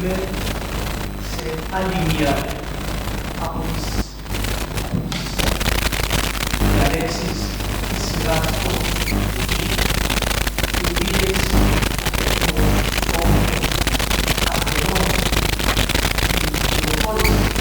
μπούμε σε άλλη μία από τις διαλέξεις της σειράς των οι οποίες έχουν στόχο αφαιρών την πληροφόρηση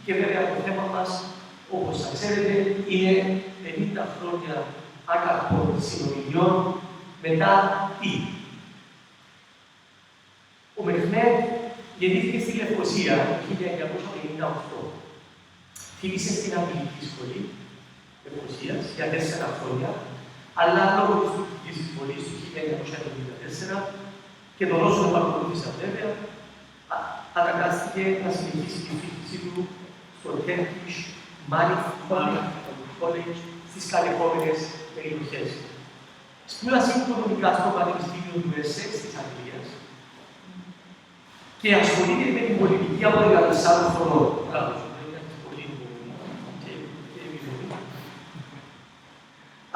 και βέβαια το θέμα μας, όπως θα ξέρετε, είναι 50 χρόνια άκαρπων συνομιλιών μετά τι. Ο Μετά γεννήθηκε στη Λευκοσία το 1958. Φοιτήσε στην Αγγλική Σχολή Λευκοσίας για 4 χρόνια, αλλά λόγω της τουρκικής εισβολής του 1974 και των όσων παρακολούθησαν βέβαια, αναγκάστηκε να συνεχίσει τη φοιτησή του στο Turkish College στις κατεχόμενες περιοχές. Σπούδασε οικονομικά στο Πανεπιστήμιο του Εσέξ της Αγγλίας και ασχολείται με την πολιτική από 14 χρονών.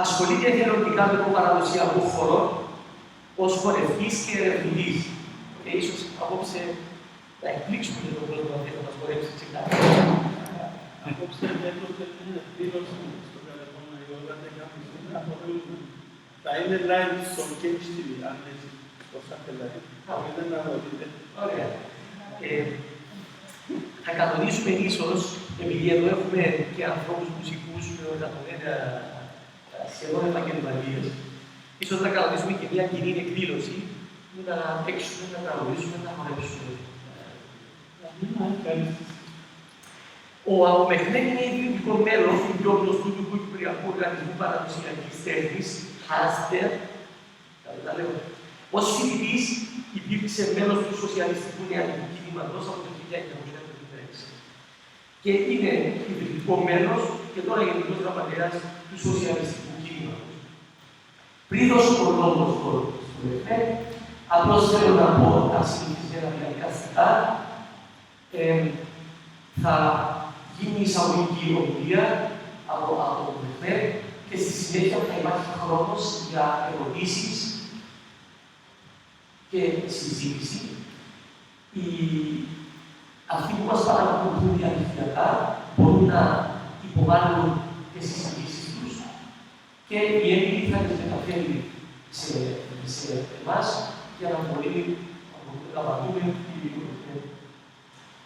Ασχολείται εθελοντικά με το παραδοσιακό χώρο ως χορευτής και ερευνητής. Και ίσως απόψε να εκπλήξουμε για τον κόσμο να θέλει να μας χορέψει σε κάτι. Απόψε έδωσε την εκδήλωση στο Καλεπόνα η ώρα 10.30. Θα είναι live στο Cage TV, αν έτσι το σάτε live. Μπορείτε να ρωτήσετε. Ωραία. Θα κανονίσουμε ίσως, επειδή εδώ έχουμε και ανθρώπους μουσικούς σχεδόν επαγγελματίες, ίσως θα κανονίσουμε και μια κοινή εκδήλωση που να παίξουμε, να τραγουδήσουμε, να χορέψουμε. Ο Μετά είναι ιδιωτικό μέλος του πιο γνωστού του Κυπριακού Οργανισμού Παραδοσιακής Τέχνης, ΧΑΣΤΕΡ, ως φοιτητής υπήρξε μέλος του Σοσιαλιστικού Νεανικού Κινήματος από το 1976. Και είναι ιδρυτικό μέλος και τώρα γενικός γραμματέας του Σοσιαλιστικού Κινήματος. Πριν δώσω τον λόγο στο Μετά, απλώς θέλω να πω τα συνηθισμένα διαδικαστικά. Θα γίνει εισαγωγική ομιλία από τον Μετά και στη συνέχεια θα υπάρχει χρόνος για ερωτήσεις και συζήτηση. Αυτοί που μας παρακολουθούν διαδικτυακά μπορούν να υποβάλουν τις συζητήσεις τους και η Έμιλη θα τις μεταφέρει σε εμάς για να μπορεί να απαντούμε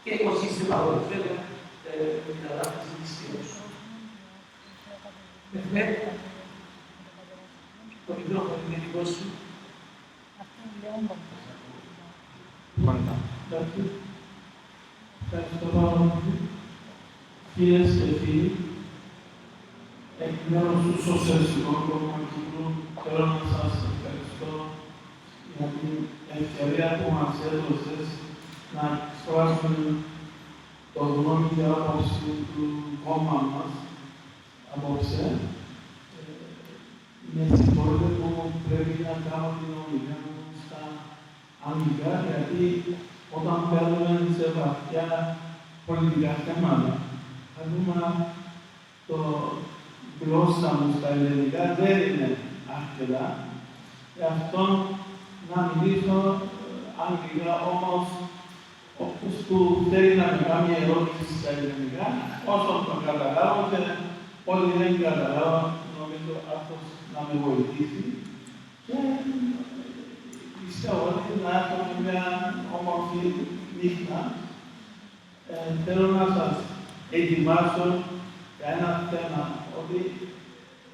και όσοι είστε παρόλοι βέβαια με την ανάπτυξη της σκηνής. Μετά, το μικρόφωνο είναι δικό σου. Ευχαριστώ πάρα πολύ. Κυρίες και φίλοι, εκ μέρους του Σοσιαλιστικού Κόμματος Κύπρου, θέλω να σας ευχαριστώ για την ευκαιρία που μας έδωσες να εκφράσουμε το γνώμη και άποψη του κόμμα μας απόψε. Με συγχωρείτε που πρέπει να κάνω την ομιλία μου στα αγγλικά, γιατί όταν παίρνουμε σε βαθιά πολιτικά θέματα, θα δούμε το γλώσσα μου στα ελληνικά δεν είναι αρκετά. Γι' αυτό να μιλήσω αγγλικά, όμως όποιος που θέλει να με κάνει ερώτηση στα ελληνικά, όσο το καταλάβω και ό,τι δεν καταλάβω, νομίζω αυτός να με βοηθήσει. Και πιστεύω ότι να έχουμε μια όμορφη νύχτα. Θέλω να σας ετοιμάσω για ένα θέμα, ότι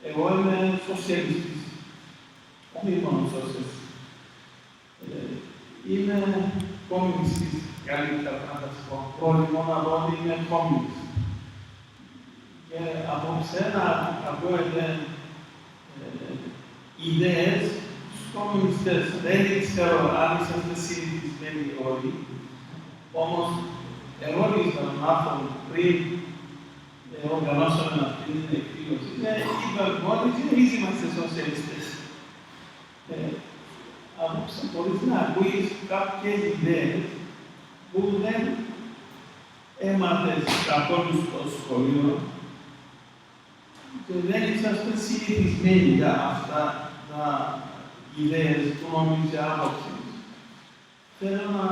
εγώ είμαι σοσιαλιστής, όχι μόνο σοσιαλιστής. Είμαι κομμουνιστής, καλύτερα να σας πω. Πρόλυμο να πω ότι είμαι κομμουνιστής. Και απόψε να ακούετε ιδέες στους κομμουνιστές. Δεν ξέρω αν είσαστε συνηθισμένοι όλοι, όμως ερώτησα τον άνθρωπο πριν οργανώσαμε αυτή την εκδήλωση και είπα ότι εμείς είμαστε σοσιαλιστές. Απόψε μπορείς να ακούεις κάποιες ιδέες που δεν έμαθες καθόλου στο σχολείο και δεν είσαστε συνηθισμένοι για αυτά τα ιδέες που νομίζετε άποψη. Θέλω να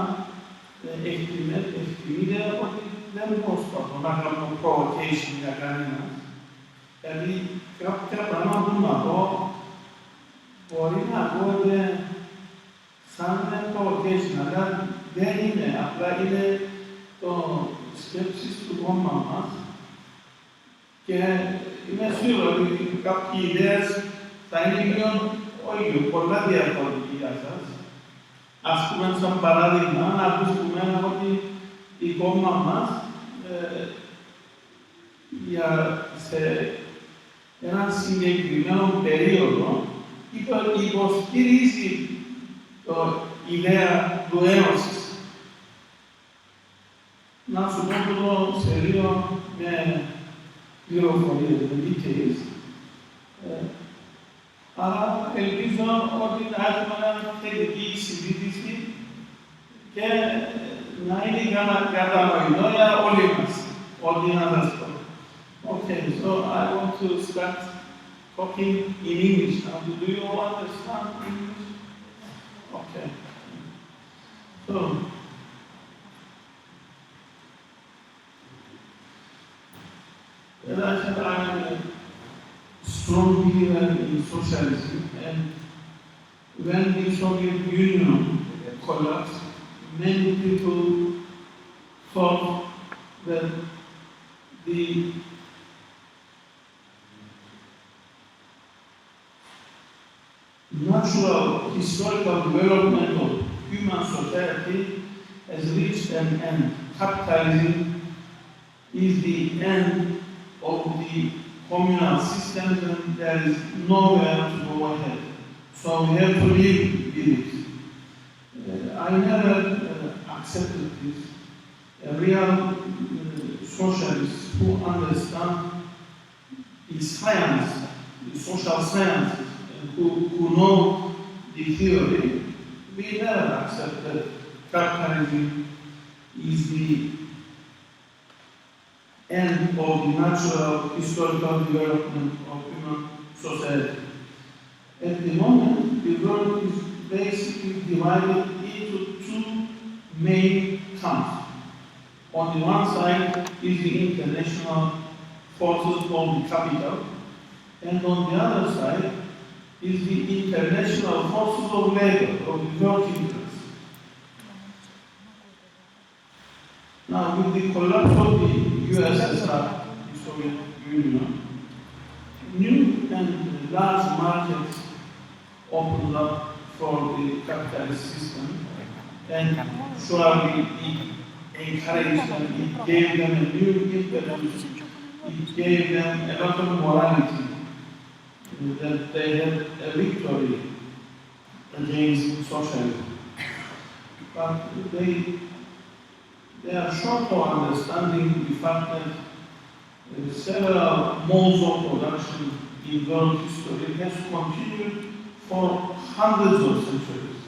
εκτιμείτε ότι δεν προσπαθώ να κάνω provocation για κανέναν. Δηλαδή, κάποια πράγματα που να πω μπορεί να ακούγονται σαν provocation, αλλά δεν είναι. Απλά είναι το σκέψεις του κόμμα μας και είμαι σίγουρο ότι κάποιοι ιδέες θα είναι πλέον όχι πολλά διαφορετικοί για σας. Ας πούμε, σαν παράδειγμα, να ακούσουμε ότι η κόμμα μας σε έναν συγκεκριμένο περίοδο υποστηρίζει την ιδέα του ένωσης. Να σου πω το σε λίγο με πληροφορίες, με details. Αλλά ελπίζω ότι θα έχουμε μια θετική συζήτηση και να είναι κατανοητό για όλοι μας, ό,τι να σας πω. Okay, so I want to start talking in English now. Do you understand English? Okay. So, as I said, I'm a strong believer in socialism, and when the Soviet Union collapsed, many people thought that the natural historical development of human society has reached an end. Capitalism is the end of the communal system, and there is nowhere to go ahead. So we have to live with it. I never accepted this. A real socialist who understands the science, the social sciences, and who know the theory, we never accept that capitalism is the end of the natural historical development of human society. At the moment, the world is basically divided into two main camps. On the one side is the international forces of the capital, and on the other side is the international forces of labor, of the working class. Now, with the collapse of the USSR, the Soviet Union, new and large markets opened up for the capitalist system, and surely it encouraged them, it gave them a new impetus, it gave them a lot of morality, that they had a victory against socialism. But they are short of understanding the fact that several modes of production in world history has continued for hundreds of centuries.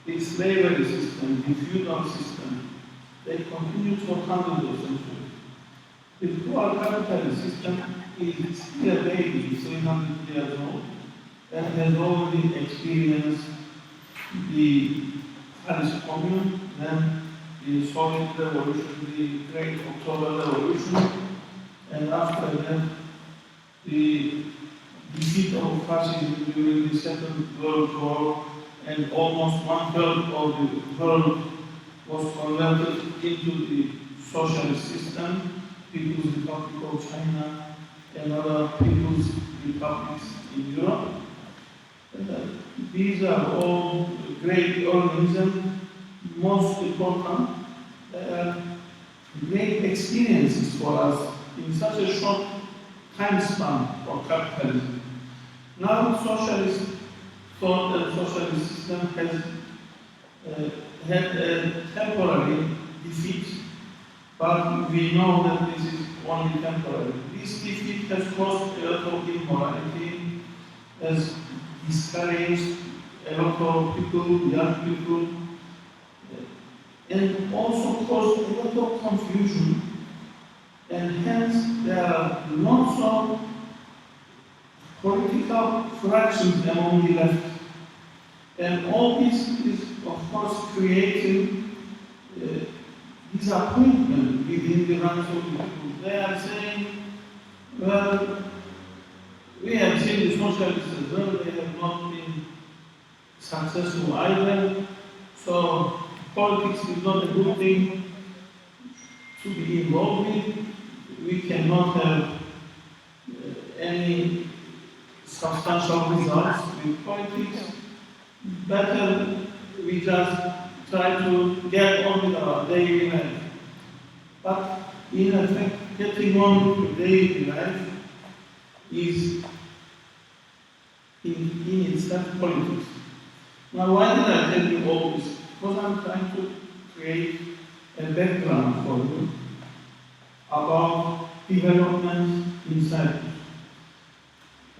The slavery system, the feudal system, they continued for hundreds of centuries. The dual capitalist system is still a baby, 300 years old, and has already experienced the Paris Commune, then the Soviet Revolution, the Great October Revolution, and after that, the defeat of fascism during the Second World War, and almost one-third of the world was converted into the socialist system, People's Republic of China and other people's republics in Europe. These are all great organisms, most important, great experiences for us in such a short time span of capitalism. Now socialist thought and socialist system has had a temporary defeat, but we know that this is only temporary. This defeat has caused a lot of immorality, has discouraged a lot of people, young people, and also caused a lot of confusion, and hence there are lots of political fractions among the left. And all this is, of course, creating disappointment within the ranks of the people. They are saying, well, we have seen the socialists as well, they have not been successful either, so politics is not a good thing to be involved in. We cannot have any substantial results with politics. Better we just try to get on with our daily life. But in effect, getting on with daily life is in itself politics. Now, why did I tell you all this? Because I'm trying to create a background for you about developments in Cyprus.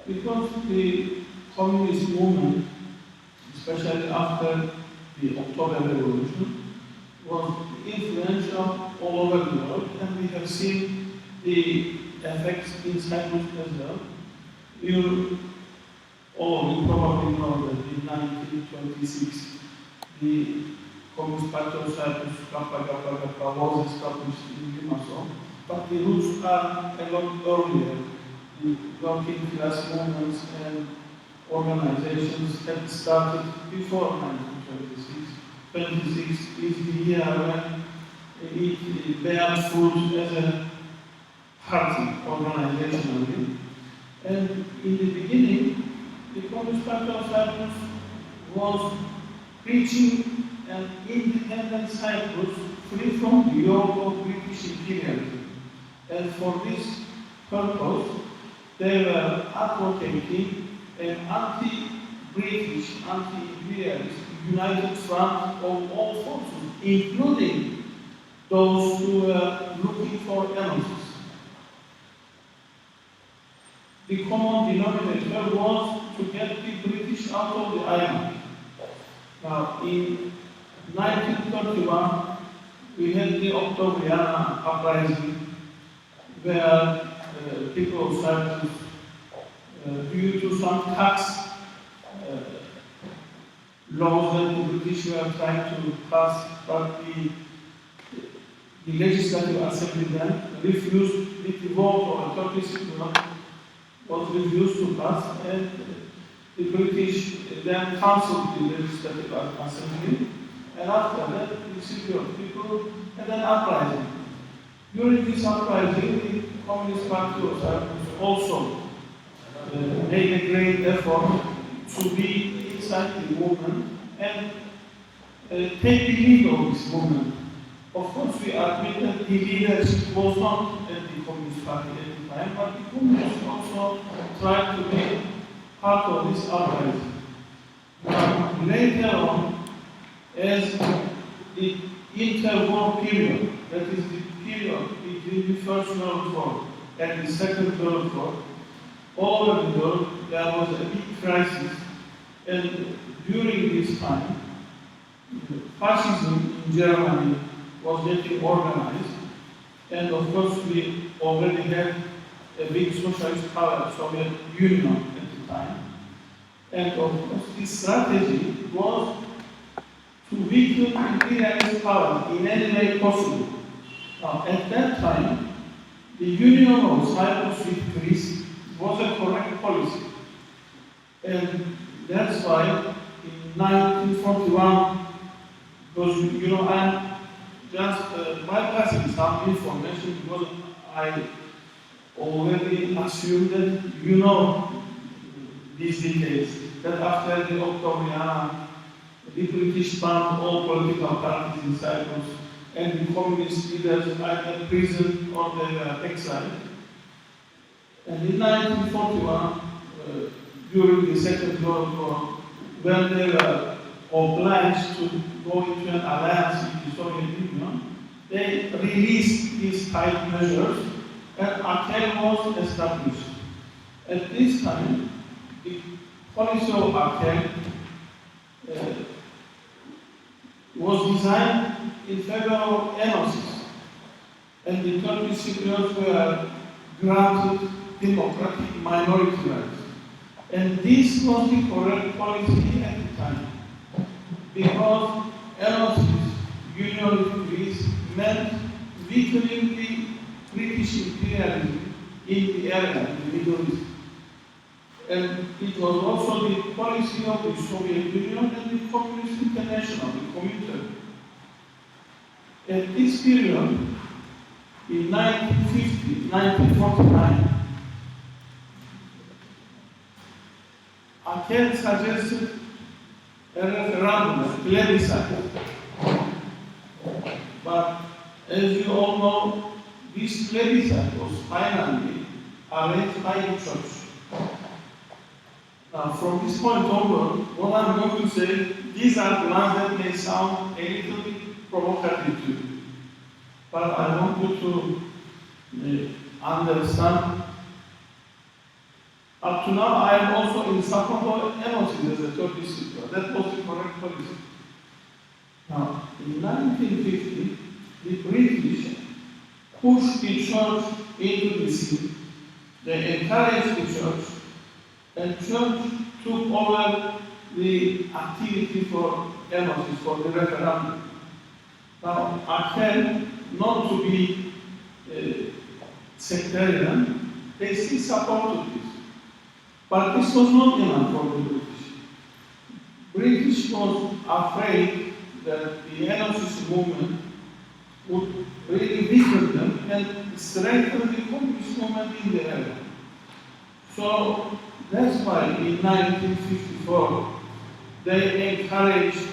Because the communist movement, especially after the October Revolution, was influential all over the world, and we have seen the effects in Cyprus as well. You probably know that in 1926, the Communist Party of Cyprus, Kappa, was established in Limassol, but the roots are a lot earlier. The working class movements and organizations had started before 1926. 26 is the year when it bears fruit as a party organizationally. And in the beginning, the Communist Party of Cyprus was preaching an independent Cyprus free from the yoke of British imperialism. And for this purpose, they were advocating an anti-British, anti-imperialist united front of all forces, including those who were looking for enemies. The common denominator was to get the British out of the island. Now, in 1931, we had the Octobriana uprising, where people of Cyprus, due to some tax laws that the British were trying to pass, but the Legislative Assembly then refused, with the vote of 36% was refused to pass, and the British then cancelled the Legislative Assembly, and after that, the city of people had an uprising. During this uprising, the Communist Party of Cyprus also made a great effort to be inside inside the movement and take the lead of this movement. Of course, we admit that the leadership was not at the Communist Party at the time, but the Communists also tried to be part of this uprising. But later on, as the interwar period, that is the period between the First World War and the Second World War, all over the world there was a big crisis, and during this time, fascism in Germany was getting organized, and of course we already had a big socialist power, Soviet Union at the time, and of course this strategy was to weaken imperialist power in any way possible. Now, at that time, the union of Cyprus with Greece was a correct policy, and that's why in 1941, because you know I'm just bypassing some information because I already assumed that you know these details, that after the October, the British banned all political parties in Cyprus, and the communist leaders either prison or they were exiled. And in 1941, during the Second World War, when they were obliged to go into an alliance with the Soviet Union, they released these tight measures and AKEL was established. At this time, the policy of AKEL was designed in favor of enosis, and the Turkish Cypriots were granted democratic minority rights. And this was the correct policy at the time, because enosis, union with Greece, meant weakening the British imperialism in the area, in the Middle East. And it was also the policy of the Soviet Union and the Communist International, the Comintern. At this period, in 1950, 1949, AKEL suggested a referendum, a plebiscite. But as you all know, this plebiscite was finally arranged by the church. Now, from this point onward, what I'm going to say, these are the ones that may sound a little bit provocative to you. But I want you to understand. Up to now, I am also in support of enosis as a Turkish Cypriot. That was the correct policy. Now, in 1950, the British pushed the church into the sea. They encouraged the church, and church took over the activity for enosis, for the referendum. Now, AKEL, not to be sectarian, they still supported this. But this was not enough for the British. British was afraid that the enosis movement would really weaken them and strengthen the communist movement in the area. So that's why in 1954 they encouraged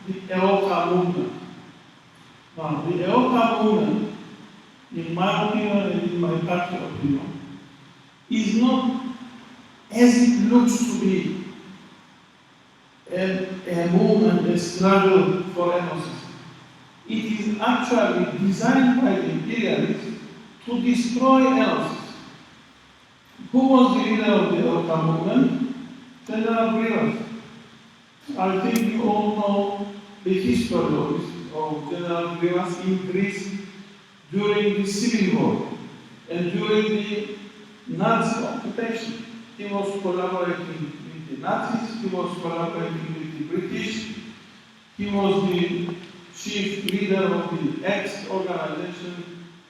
the EOKA movement. Now, the EOKA movement, in my opinion and in my party opinion, is not as it looks to be a movement, a struggle for enosis. It is actually designed by the imperialists to destroy enosis. Who was the leader of the EOKA movement? General Grievous. I think you all know the history of General Grievous in Greece during the Civil War and during the Nazi occupation. He was collaborating with the Nazis, he was collaborating with the British, he was the chief leader of the X organization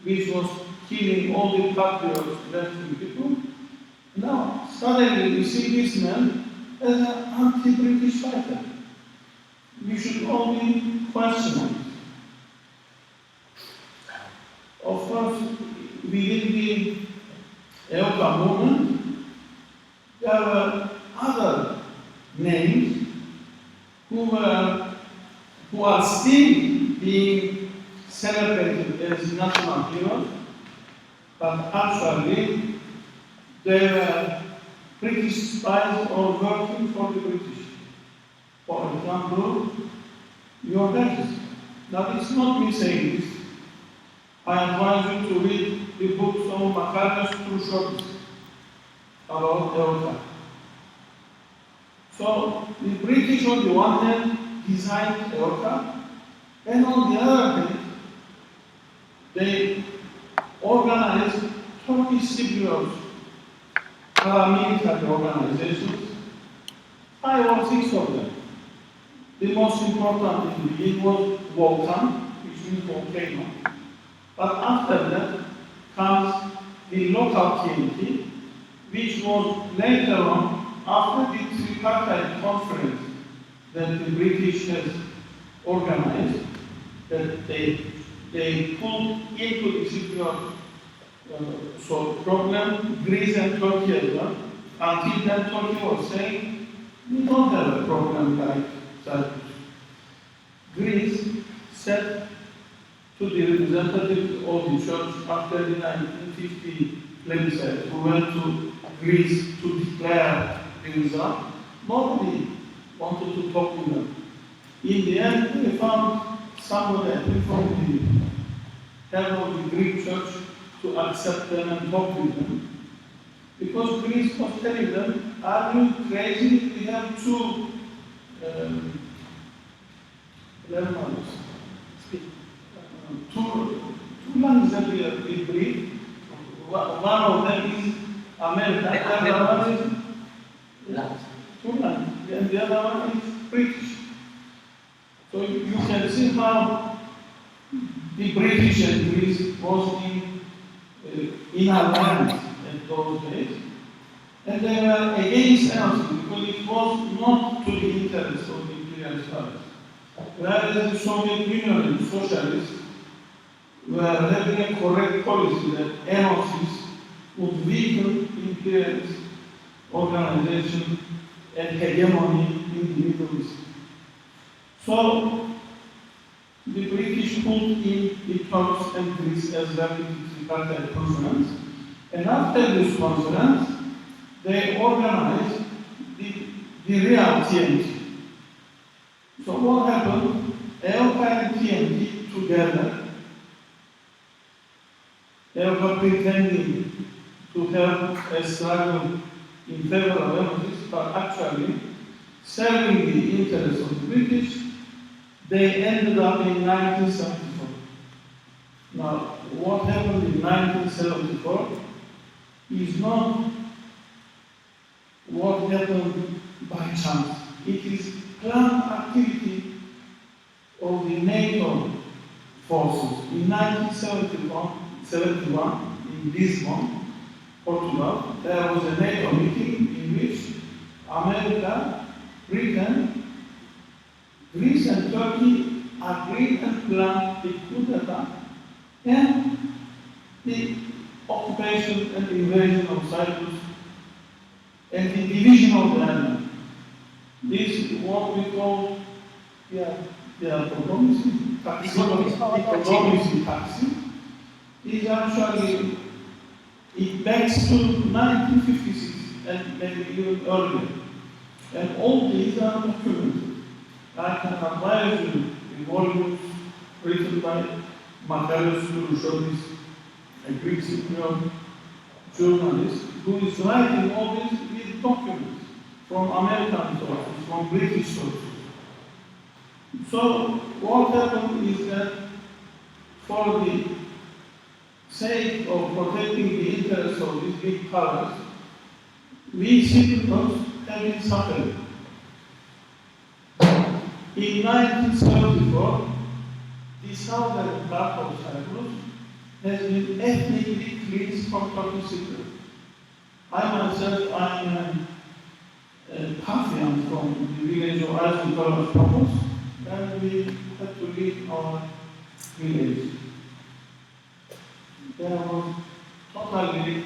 which was killing all the patriots left in people. Now, suddenly we see this man as an anti-British fighter. We should all be questioning. Of course, within the EOKA movement, there were other names who are still being celebrated as national heroes, but actually they were British spies or working for the British. For example, your Majesty. Now it's not me saying this. I advise you to read the books of Macarius Khrushchev about Europa. So the British on the one hand designed Europa, and on the other hand, they organized Turkish Cypriot paramilitary organizations, 5 or 6 of them. The most important in the beginning was Volcan, which means volcano. But after that comes the local TNT, which was later on, after the tripartite conference that the British has organized, that they put into the Cypriot problem Greece and Turkey as well. Until then, Turkey was saying, we don't have a problem like Cyprus. Greece said to the representatives of the church after the 1950 plebiscite, who went to Greece to declare the result, nobody wanted to talk with them. In the end, they found somebody from the head of the Greek church to accept them and talk with them. Because Greece was telling them, are you crazy? We have two languages that we breathe. One of them is American, the other one is two languages, and the other one is British. So you can see how the British and Greece was in alliance in those days, and they were against anything because it was not to the interest of the imperial powers. Whereas the Soviet Union and the socialists were having a correct policy that NOCs would weaken imperialist organization and hegemony in the Middle East. So the British put in the Turks and Greece as well in the tripartite conference, and after this conference, they organized the real TNT. So what happened? EOCA and TNT together, EOCA pretending to have a struggle in favor of emphasis, but actually serving the interests of the British, they ended up in 1974. Now, what happened in 1974 is not what happened by chance. It is planned activity of the NATO forces. In 1971, in Lisbon, Portugal, there was a NATO meeting in which America, Britain, Greece and Turkey agreed and planned the coup d'etat and the occupation and invasion of Cyprus and the division of the island. This is what we call the economic taxi. Is actually, it backs to 1956 and maybe even earlier. And all these are documented. I can advise you the volumes written by Macarius Khrushchev, a Greek Cypriot journalist, who is writing all these documents from American sources, from British sources. So what happened is that for the sake of protecting the interests of these big powers, we Cypriots have been suffering. In 1974, the southern part of Cyprus has been ethnically cleansed from Turkish Cypriot. I myself, I am a Parthian from the village of Isopoulos, and we had to leave our village. There was totally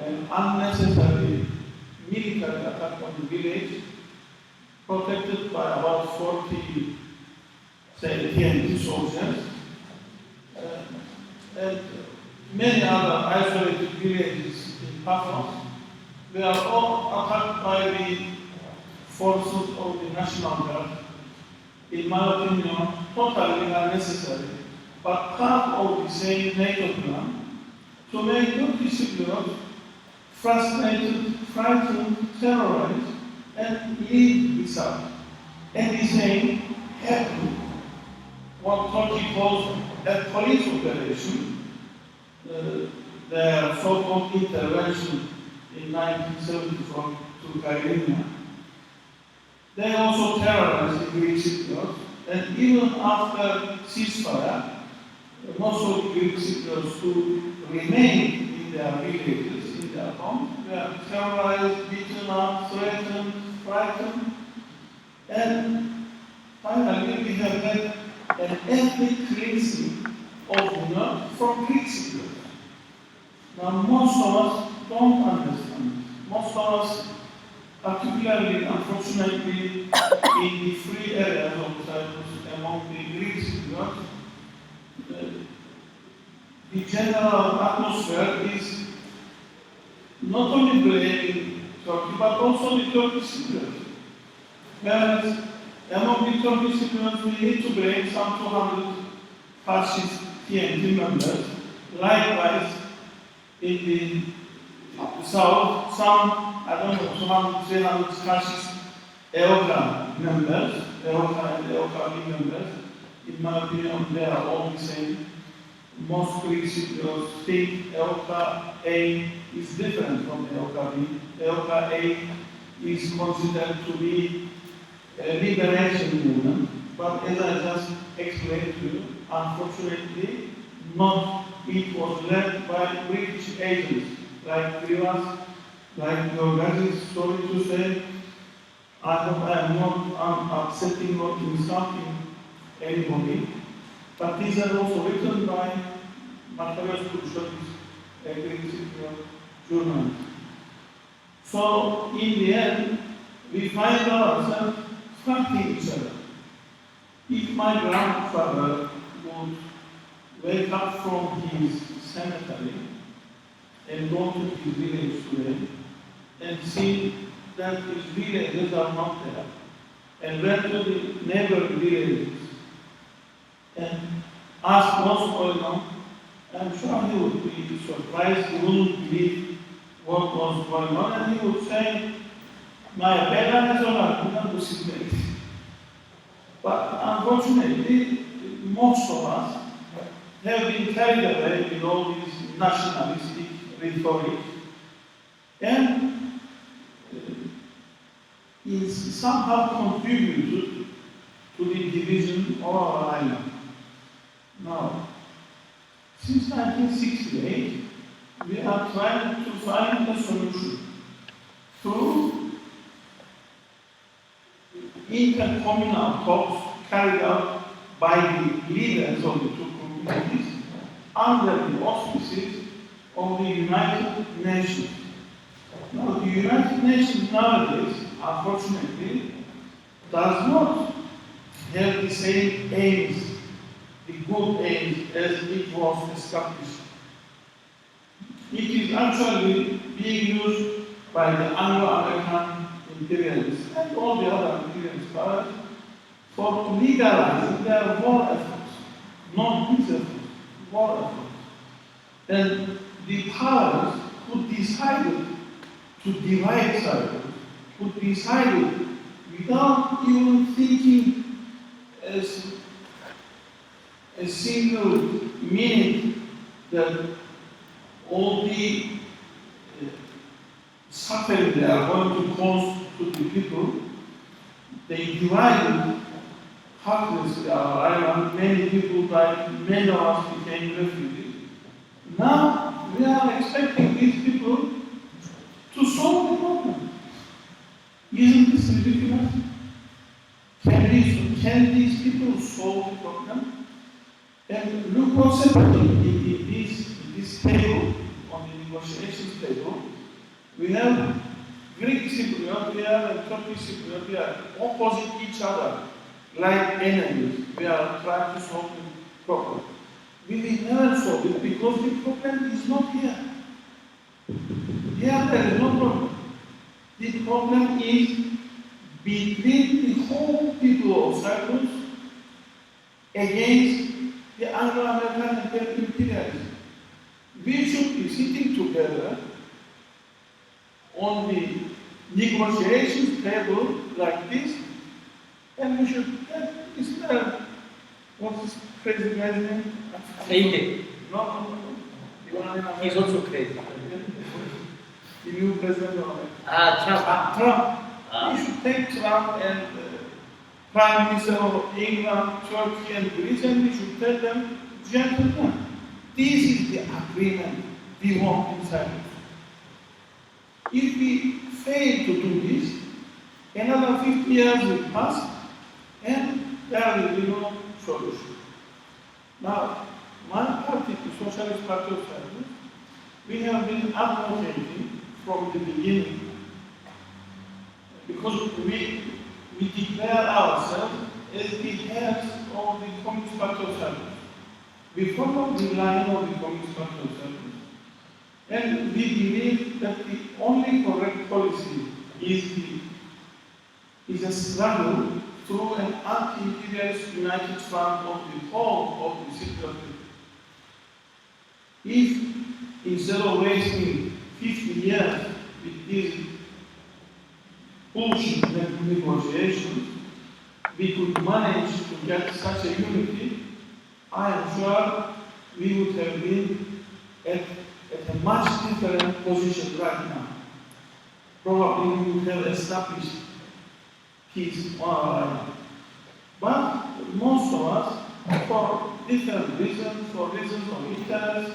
an unnecessary military attack on the village protected by about 40, say, TNT soldiers, and many other isolated villages in Paphos. They are all attacked by the forces of the National Guard. In my opinion, totally unnecessary, but part of the same NATO plan to make Turkish Cypriots frustrated, frightened, terrorized, and leave this up. And the same happened what Turkey calls a police operation, their so-called intervention in 1974 to Crimea. They also terrorized the Greek Cypriots, and even after ceasefire, most of the Greek Cypriots who remained in their villages, in their homes, were terrorized, beaten up, threatened, frightened, and finally we have had an ethnic cleansing of the north from Greek Cypriots. Now most of us don't understand. Most of us, particularly, unfortunately, in the free areas of Cyprus, among the Greek Cypriots, the general atmosphere is not only blaming Turkey, but also the Turkish Cypriots. Whereas among the Turkish Cypriots, we need to blame some 200 fascist TNT members. Likewise, in the south, some, I don't know, 200, 300 fascist EOKA members, EOKA and EOKA members. In my opinion, they are all the same. Most Greek Cypriots think EOKA A is different from EOKA B. EOKA A is considered to be a liberation movement, but as I just explained to you, unfortunately, not. It was led by British agents like Rivas, like Georga's story to say, I hope I am not upsetting or insulting anybody, but these are also written by Matarios Kouchotis, a Greek Cypriot journalist. So, in the end, we find ourselves fighting each other. If my grandfather would wake up from his cemetery and go to his village today and see that his villages are not there, and went to the neighboring villages and ask what's going on, I'm sure he would be surprised, he wouldn't believe what was going on, and he would say, my bella is all right, but unfortunately, most of us have been carried away with all these nationalistic rhetoric and is somehow contributed to the division of our island. Now, since 1968, we are trying to find a solution through intercommunal talks carried out by the leaders of the two communities under the auspices of the United Nations. Now, the United Nations nowadays, unfortunately, does not have the same aims, the good aims, as it was established. It is actually being used by the Anglo-American imperialists and all the other imperialist powers for legalizing their war efforts, not peace efforts, war efforts. And the powers who decided to divide Cyprus, who decided without even thinking as a single minute that all the suffering they are going to cause to the people, they divided heartlessly our island. Many people died, many of us became refugees. Now we are expecting these people to solve the problem. Isn't this ridiculous? Can these people solve the problem? And look what's happening in this table, on the negotiations table. We have Greek Cypriotia and Turkish Cypriotia are opposite each other, like enemies. We are trying to solve the problem. We will never solve it because the problem is not here. Here there is no problem. The problem is between the whole people of Cyprus against the Anglo-American imperialism. We should be sitting together on the negotiation table like this, and we should what's this crazy guy's name? No. He's also crazy. The new president of Trump. Trump. We should take Trump and Prime Minister of England, Turkey, and Greece, and we should tell them, gentlemen, this is the agreement we want in Cyprus. If we fail to do this, another 50 years will pass, and there will be no solution. Now, my party, the Socialist Party of Cyprus, we have been advocating from the beginning, because we declare ourselves as the heads of the Communist Party of Cyprus. We follow the line of the Communist Party of Cyprus, and we believe that the only correct policy is a struggle through an anti-imperialist united front of the whole of the Cypriot people. If instead of wasting 50 years with these bullshit negotiations, we could manage to get such a unity, I am sure we would have been at a much different position right now. Probably we would have established peace on our island. But most of us, for different reasons, for reasons of interest,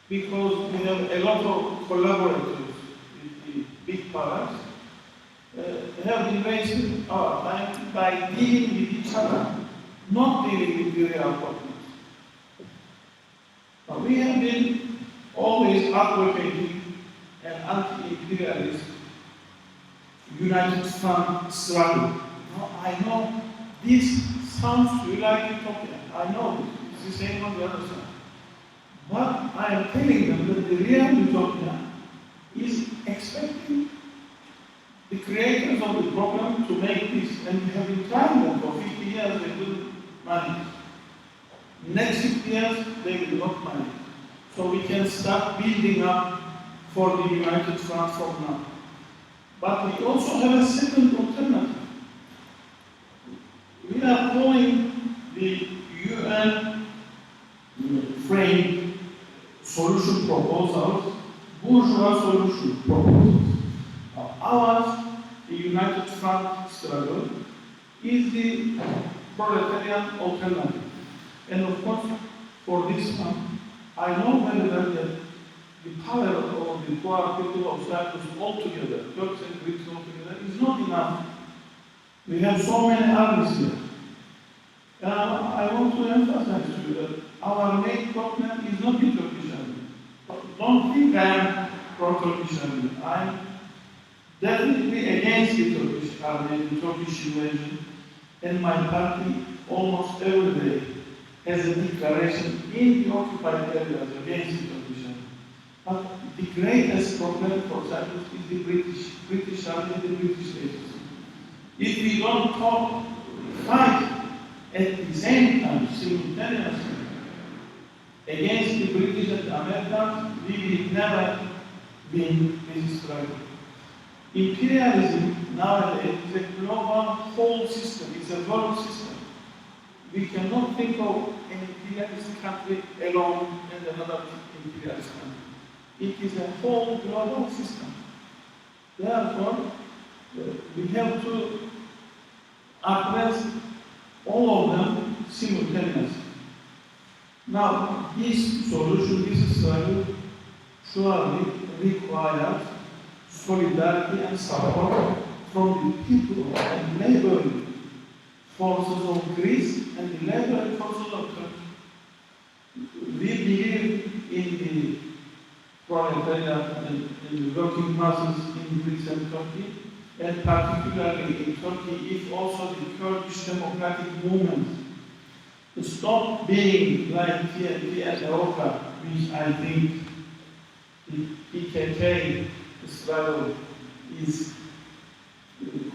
because we have a lot of collaborators with the big powers, have been wasting our time by dealing with each other, not dealing with the real problems. Now, we have been always advocating an anti-imperialist united front struggle. Now, I know this sounds to you like utopia. I know this. It's the same on the other side. But I am telling them that the real utopia is expecting the creators of the problem to make this, and we have been trying them for 50 years, they will manage. Next 50 years, they will not manage. So we can start building up for the united front from now. But we also have a second alternative. We are calling the UN framed solution proposals bourgeois solution proposals. Ours, the united front struggle, is the proletarian alternative. And of course, for this one, I know very well that the power of the poor people of Cyprus altogether, Turks and Greeks altogether, is not enough. We have so many armies here. I want to emphasize to you that our main problem is not the Turkish army. Don't think I am pro-Turkish army. I am definitely against the Turkish army, the Turkish invasion, and my party almost every day has a declaration in the occupied areas against the Turkish army. But the greatest problem for Cyprus is the British army and the British agency. If we don't fight at the same time, simultaneously, against the British and the Americans, we will never win this struggle. Imperialism nowadays is a global whole system, it's a world system. We cannot think of an imperialist country alone and another imperialist country. It is a whole global system. Therefore, we have to address all of them simultaneously. Now, this solution, this struggle, surely requires solidarity and support from the people and laboring forces of Greece and the laboring forces of Turkey. We believe in the proletariat and the working masses in Greece and Turkey, and particularly in Turkey, is also the Kurdish democratic movement. Stop being like TNP and Europa, which I think the PKK struggle is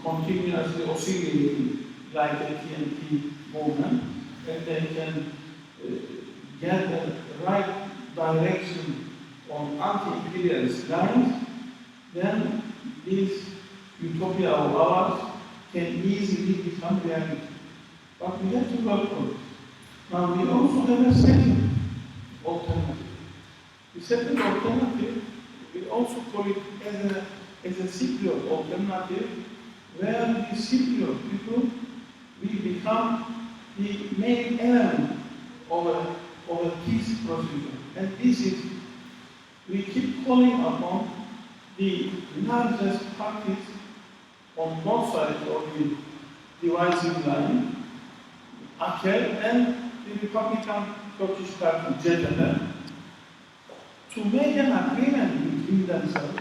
continuously oscillating like a TNP movement, and they can get the right direction on anti-imperialist lines, then this utopia of ours can easily become reality. But we have to work on it. Now we also have a second alternative. The second alternative, we also call it as a Cypriot alternative, where the Cypriot people will become the main element of a peace procedure. And this is, we keep calling upon the largest parties on both sides of the divisive line, AKEL and the Republican Turkish Party, CHP, to make an agreement between themselves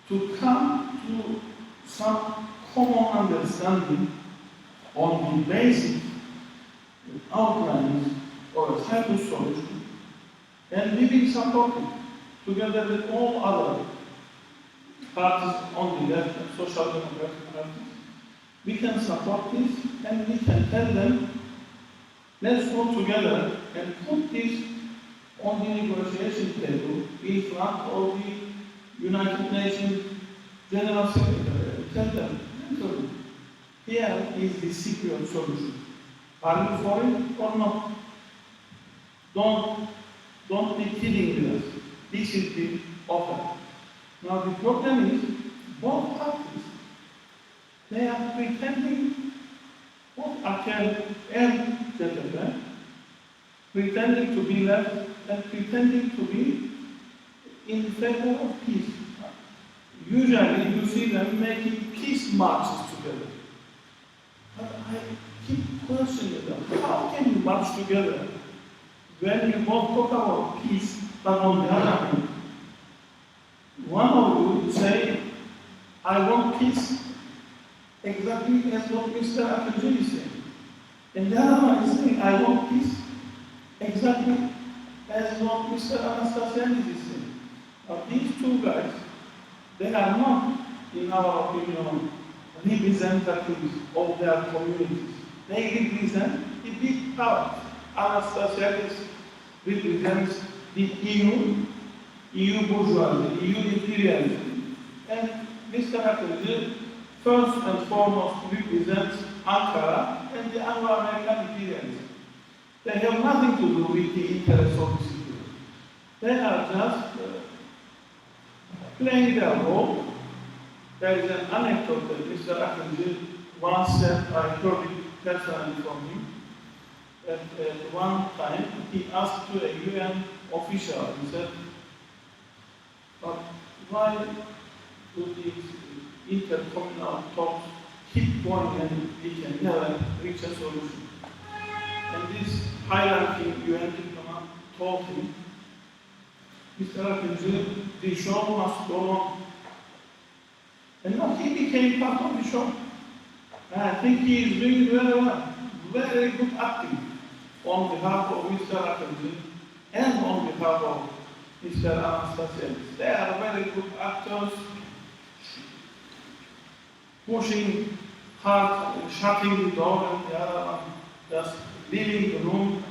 to come to some common understanding on the basic outlines of a stable solution, and we will support it together with all other parties on the left and social democratic parties. We can support this and we can tell them, let's go together and put this on the negotiation table in front of the United Nations General Secretary and tell them, here is the Cypriot solution. Are you for it or not? Don't be kidding with us. This is the offer. Now the problem is, both parties, they are pretending, both AKEL and CHP, pretending to be left and pretending to be in favor of peace. Usually you see them making peace marches together. But I keep questioning them. How can you march together when you both talk about peace, but on the other hand, one of you say, I want peace exactly as what Mr. Akıncı is saying. And the other one is saying, I want peace exactly as what Mr. Anastasiadis is saying. But these two guys, they are not, in our opinion, representatives of their communities. They represent the big powers. Anastasiadis represents the EU bourgeoisie, EU imperialism. And Mr. Akıncı, first and foremost, represents Ankara and the Anglo-American imperialism. They have nothing to do with the interests of the city. They are just playing their role. There is an anecdote that Mr. Akıncı once said, I heard it personally from him, that at one time he asked to a UN official, he said, but why do these intercommunal talks keep going and we can never reach a solution? And this high-ranking UN diplomat told him, Mr. Akıncı, the show must go on. And now he became part of the show. And I think he is doing very well, very good acting on behalf of Mr. Akıncı and on behalf of Mr. Anastasiadis. They are very good actors, pushing hard, shutting the door, and the other one just leaving the room,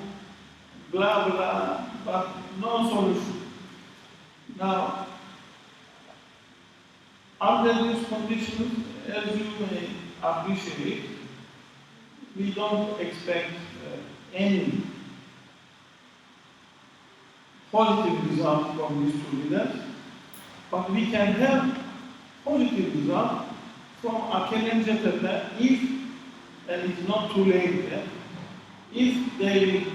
blah, blah, but no solution. Now, under these conditions, as you may appreciate, we don't expect any positive result from these two leaders, but we can have positive result from AKEL and CHP if, and it's not too late yet, if they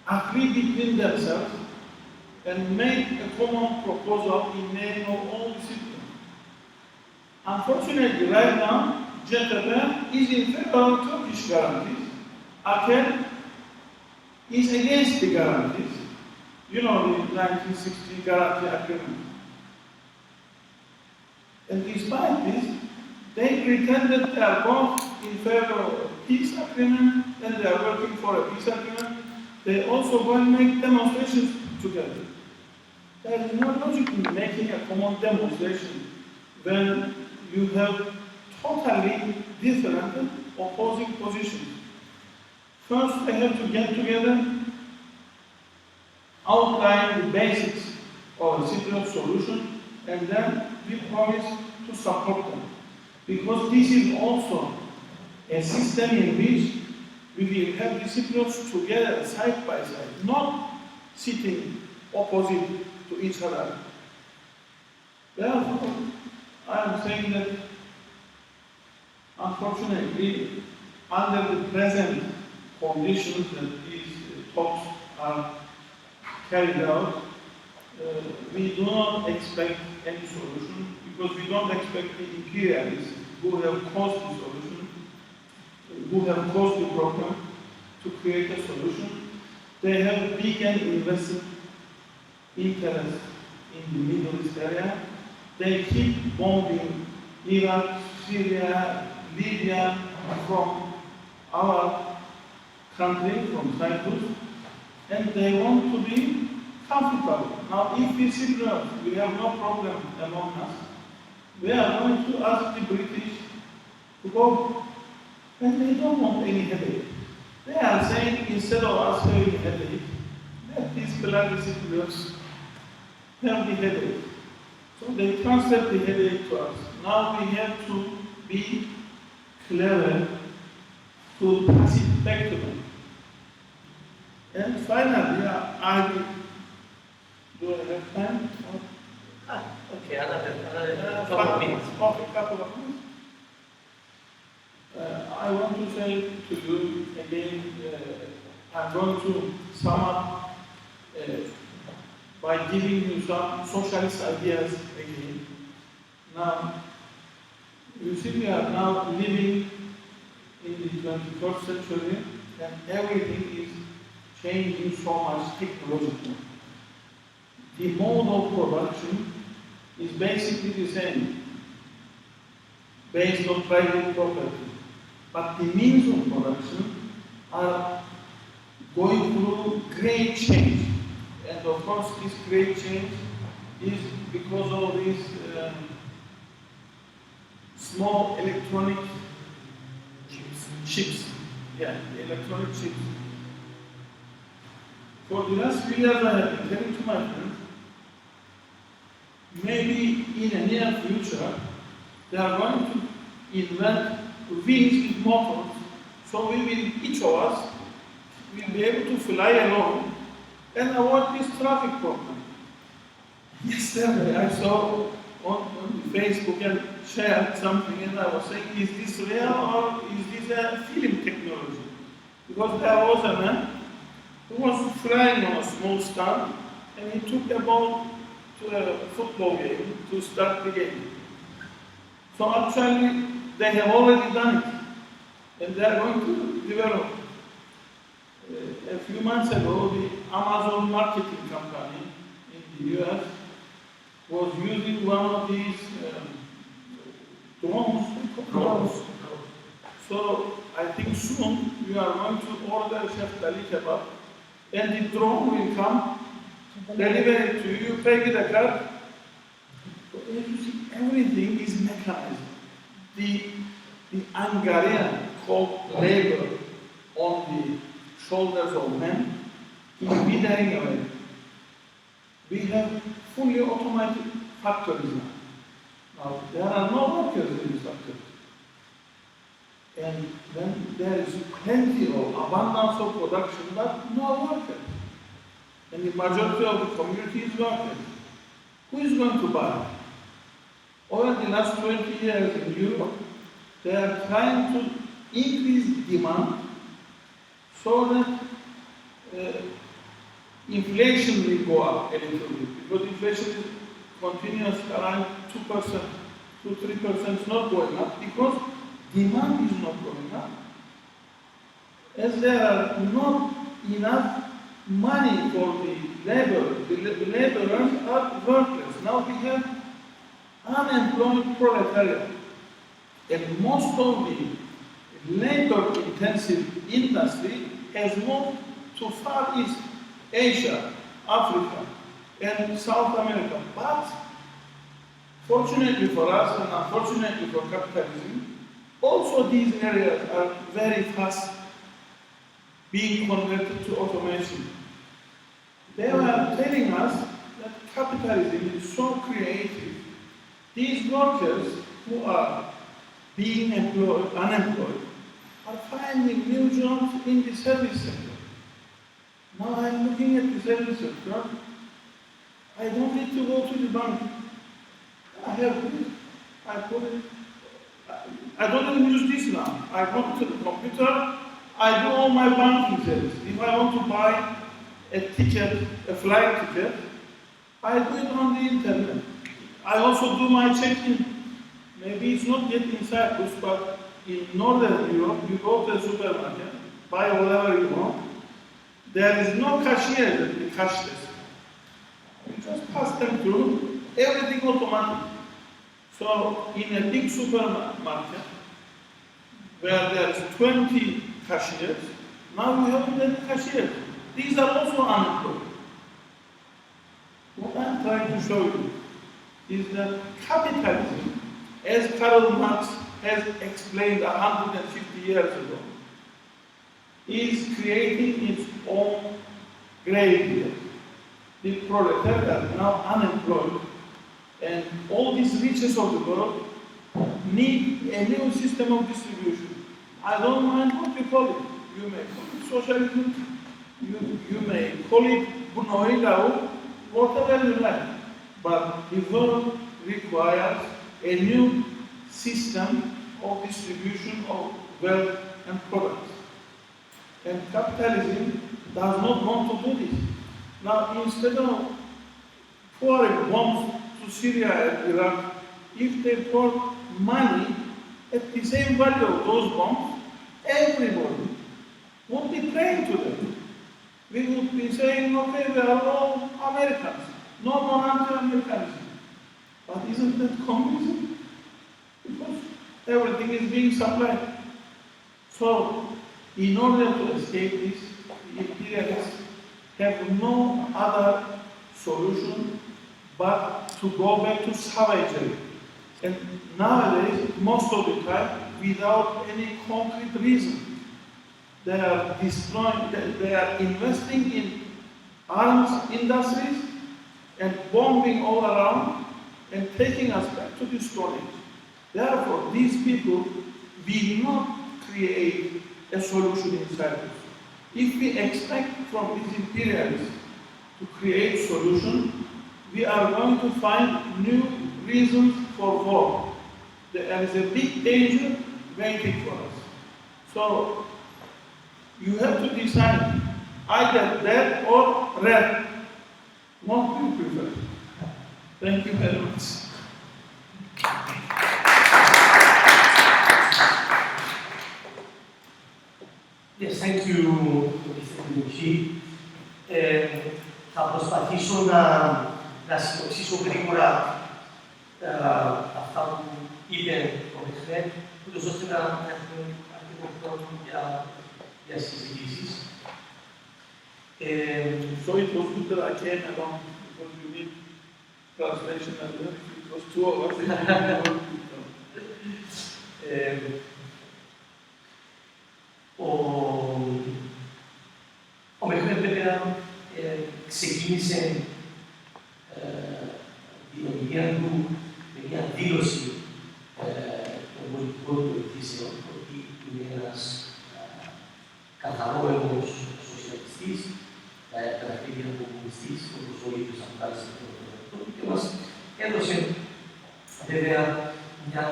agree between themselves and make a common proposal in name of all the citizens. Unfortunately, right now, CHP is in favor of Turkish guarantees. AKEL is against the guarantees. you know, the 1960 Guarantee Agreement. And despite this, they pretended they are both in favor of a peace agreement and they are working for a peace agreement. They also go and make demonstrations together. There is no logic in making a common demonstration when you have totally different opposing positions. First, they have to get together, outline the basics of a Cypriot solution, and then we promise to support them. Because this is also a system in which we will have the Cypriots together side by side, not sitting opposite to each other. Therefore, I am saying that unfortunately, under the present conditions that these talks are carried out, we do not expect any solution because we don't expect the imperialists who have caused the solution, who have caused the problem to create a solution. They have big and invested interest in the Middle East area. They keep bombing Iraq, Syria, Libya from our country, from Cyprus, and they want to be comfortable. Now, if we Cypriots, we have no problem among us, we are going to ask the British to go, and they don't want any headache. They are saying, instead of us having a headache, let these bloody Cypriots have the headache. So they transfer the headache to us. Now we have to be clever to pass it back to them. And finally, do I have time? Okay, another couple of minutes. Okay, couple of minutes. I want to say to you again, I'm going to sum up by giving you some socialist ideas again. Now, you see we are now living in the 21st century and everything is changing so much technologically. The mode of production is basically the same, based on private property. But the means of production are going through great change. And of course, this great change is because of these small electronic chips. Yeah, the electronic chips. For the last few years, I have been telling to my friends, maybe in the near future, they are going to invent wings with motors, so we will, each of us, will be able to fly alone and avoid this traffic problem. Yesterday, I saw on Facebook and shared something, and I was saying, is this real or is this a film technology? Because there was a man who was flying on a small stand, and he took a ball to a football game to start the game. So actually, they have already done it, and they are going to develop. A few months ago, the Amazon marketing company in the US was using one of these drones. So I think soon we are going to order Chef Dali kebab, and the drone will come, deliver it to you, pay with a card. So everything is mechanized. The Hungarian called labor on the shoulders of men is withering away. We have fully automated factories now. Now, there are no workers in these factories. And then there is plenty of abundance of production, but no workers. And the majority of the community is workers. Who is going to buy? Over the last 20 years in Europe, they are trying to increase demand so that inflation will go up a little bit, because inflation is continuous around 2%, 2-3% is not going up, because demand is not going up. As there are not enough money for the labor. The laborers are workers. Now we have unemployed proletariat. And most of the labor-intensive industry has moved to Far East Asia, Africa, and South America. But fortunately for us and unfortunately for capitalism, also these areas are very fast being converted to automation. They are telling us that capitalism is so creative. These workers who are being unemployed, are finding new jobs in the service sector. Now I'm looking at the service sector. I don't need to go to the bank. I have this. I put it. I don't even use this now. I go to the computer. I do all my banking service. If I want to buy a ticket, a flight ticket, I do it on the internet. I also do my check-in. Maybe it's not yet in Cyprus, but in Northern Europe, you go to a supermarket, buy whatever you want. There is no cashier at the cash desk. You just pass them through, everything automatic. So in a big supermarket, where there's 20 cashiers, now we have 10 cashiers. These are also unemployed. What I'm trying to show you is that capitalism, as Karl Marx has explained 150 years ago, is creating its own graveyard. The proletariat now unemployed, and all these riches of the world need a new system of distribution. I don't mind what you call it. You may call it socialism, you may call it bunoidao, whatever you like. But the world requires a new system of distribution of wealth and products. And capitalism does not want to do this. Now, instead of pouring bombs to Syria and Iraq, if they pour money at the same value of those bombs, everybody would be praying to them. We would be saying, okay, we are all Americans, no more anti-Americanism. But isn't that communism? Because everything is being supplied. So, in order to escape this, the imperialists have no other solution but to go back to savagery. And nowadays, most of the time, without any concrete reason, they are destroying, they are investing in arms industries and bombing all around and taking us back to the Stone Age. Therefore, these people will not create a solution in Cyprus. If we expect from these imperialists to create solution, we are going to find new reasons for war. There is a big danger waiting for us. So, you have to decide either that or red. What do you prefer? Thank you very much. Yes, thank you, Mr. Δημοκή. Θα προσπαθήσω να συνοψίσω γρήγορα αυτά που είπε ο Μεχμέτ, ούτως ώστε να έχουμε αρκετό χρόνο για συζητήσεις. So it was good that I came along because you need translation as well. It was 2 hours. Ο Μεχμέτ βέβαια ξεκίνησε την ομιλία του με μια δήλωση των πολιτικών του εκθήσεων ότι είναι ένας καθαρόμενος σοσιαλιστής, κατακτήρια του κομμουνιστής, όπως ο ίδιος αποκάλεσε τον εαυτό του, και μας έδωσε βέβαια μια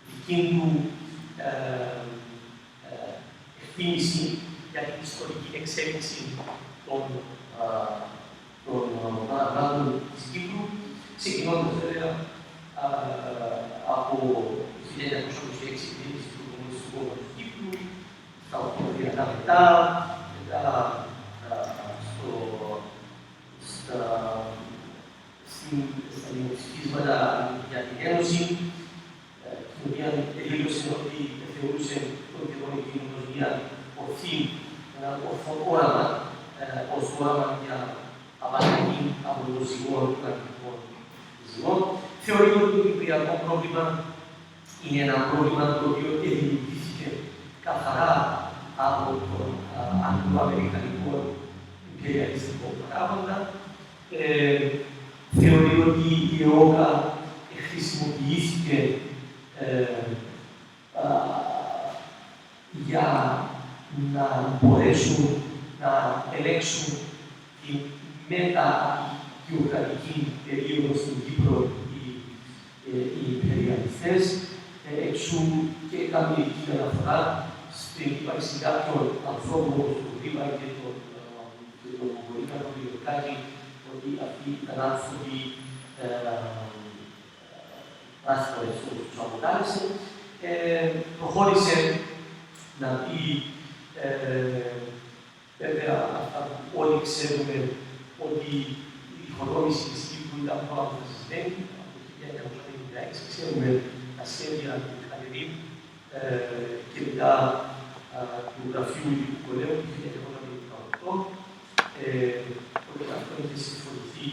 δική του εκτίμηση για την ιστορική εξέλιξη των παραγράμμων της Κύπρου, ξεκινώντας βέβαια από το 1926 την ίδρυση του Κομμουνιστικού Κόμματος Κύπρου, τα 8 μετά, στα δημοψηφίσματα για την Ένωση, την οποία τελείωσε ότι θεωρούσε τον καιρό εκείνο ως μια ορθή, ένα ορθό όραμα, ως όραμα για απαλλαγή από το ζυγόν του αρχικών ζυγών. Θεωρείται ότι το κυπριακό πρόβλημα είναι ένα πρόβλημα το οποίο δημιουργήθηκε καθαρά από τον αγγλοαμερικανικό υπεριαλιστικό παράγοντα. Θεωρεί ότι η ΕΟΚΑ χρησιμοποιήθηκε για να μπορέσουν να ελέγξουν τη μεταγεωγραφική περίοδο στην Κύπρο οι υπεριαλιστές, εξού και κάνει εκεί αναφορά στην ύπαρξη κάποιων ανθρώπων όπως το Γρήπα και τον Μογγολίκα, τον Λιωκάκη, ότι αυτοί ήταν άνθρωποι πράσινες όπως τους αποκάλεσε. Προχώρησε να πει, βέβαια, αυτά που όλοι ξέρουμε, ότι η διχοτόμηση της Κύπρου ήταν πιο αποφασισμένη από το 1956. Ξέρουμε τα σχέδια του Χαλερή και μετά του Γραφείου Ειδικού Πολέμου του 1918. Οπότε αυτό είχε συμφωνηθεί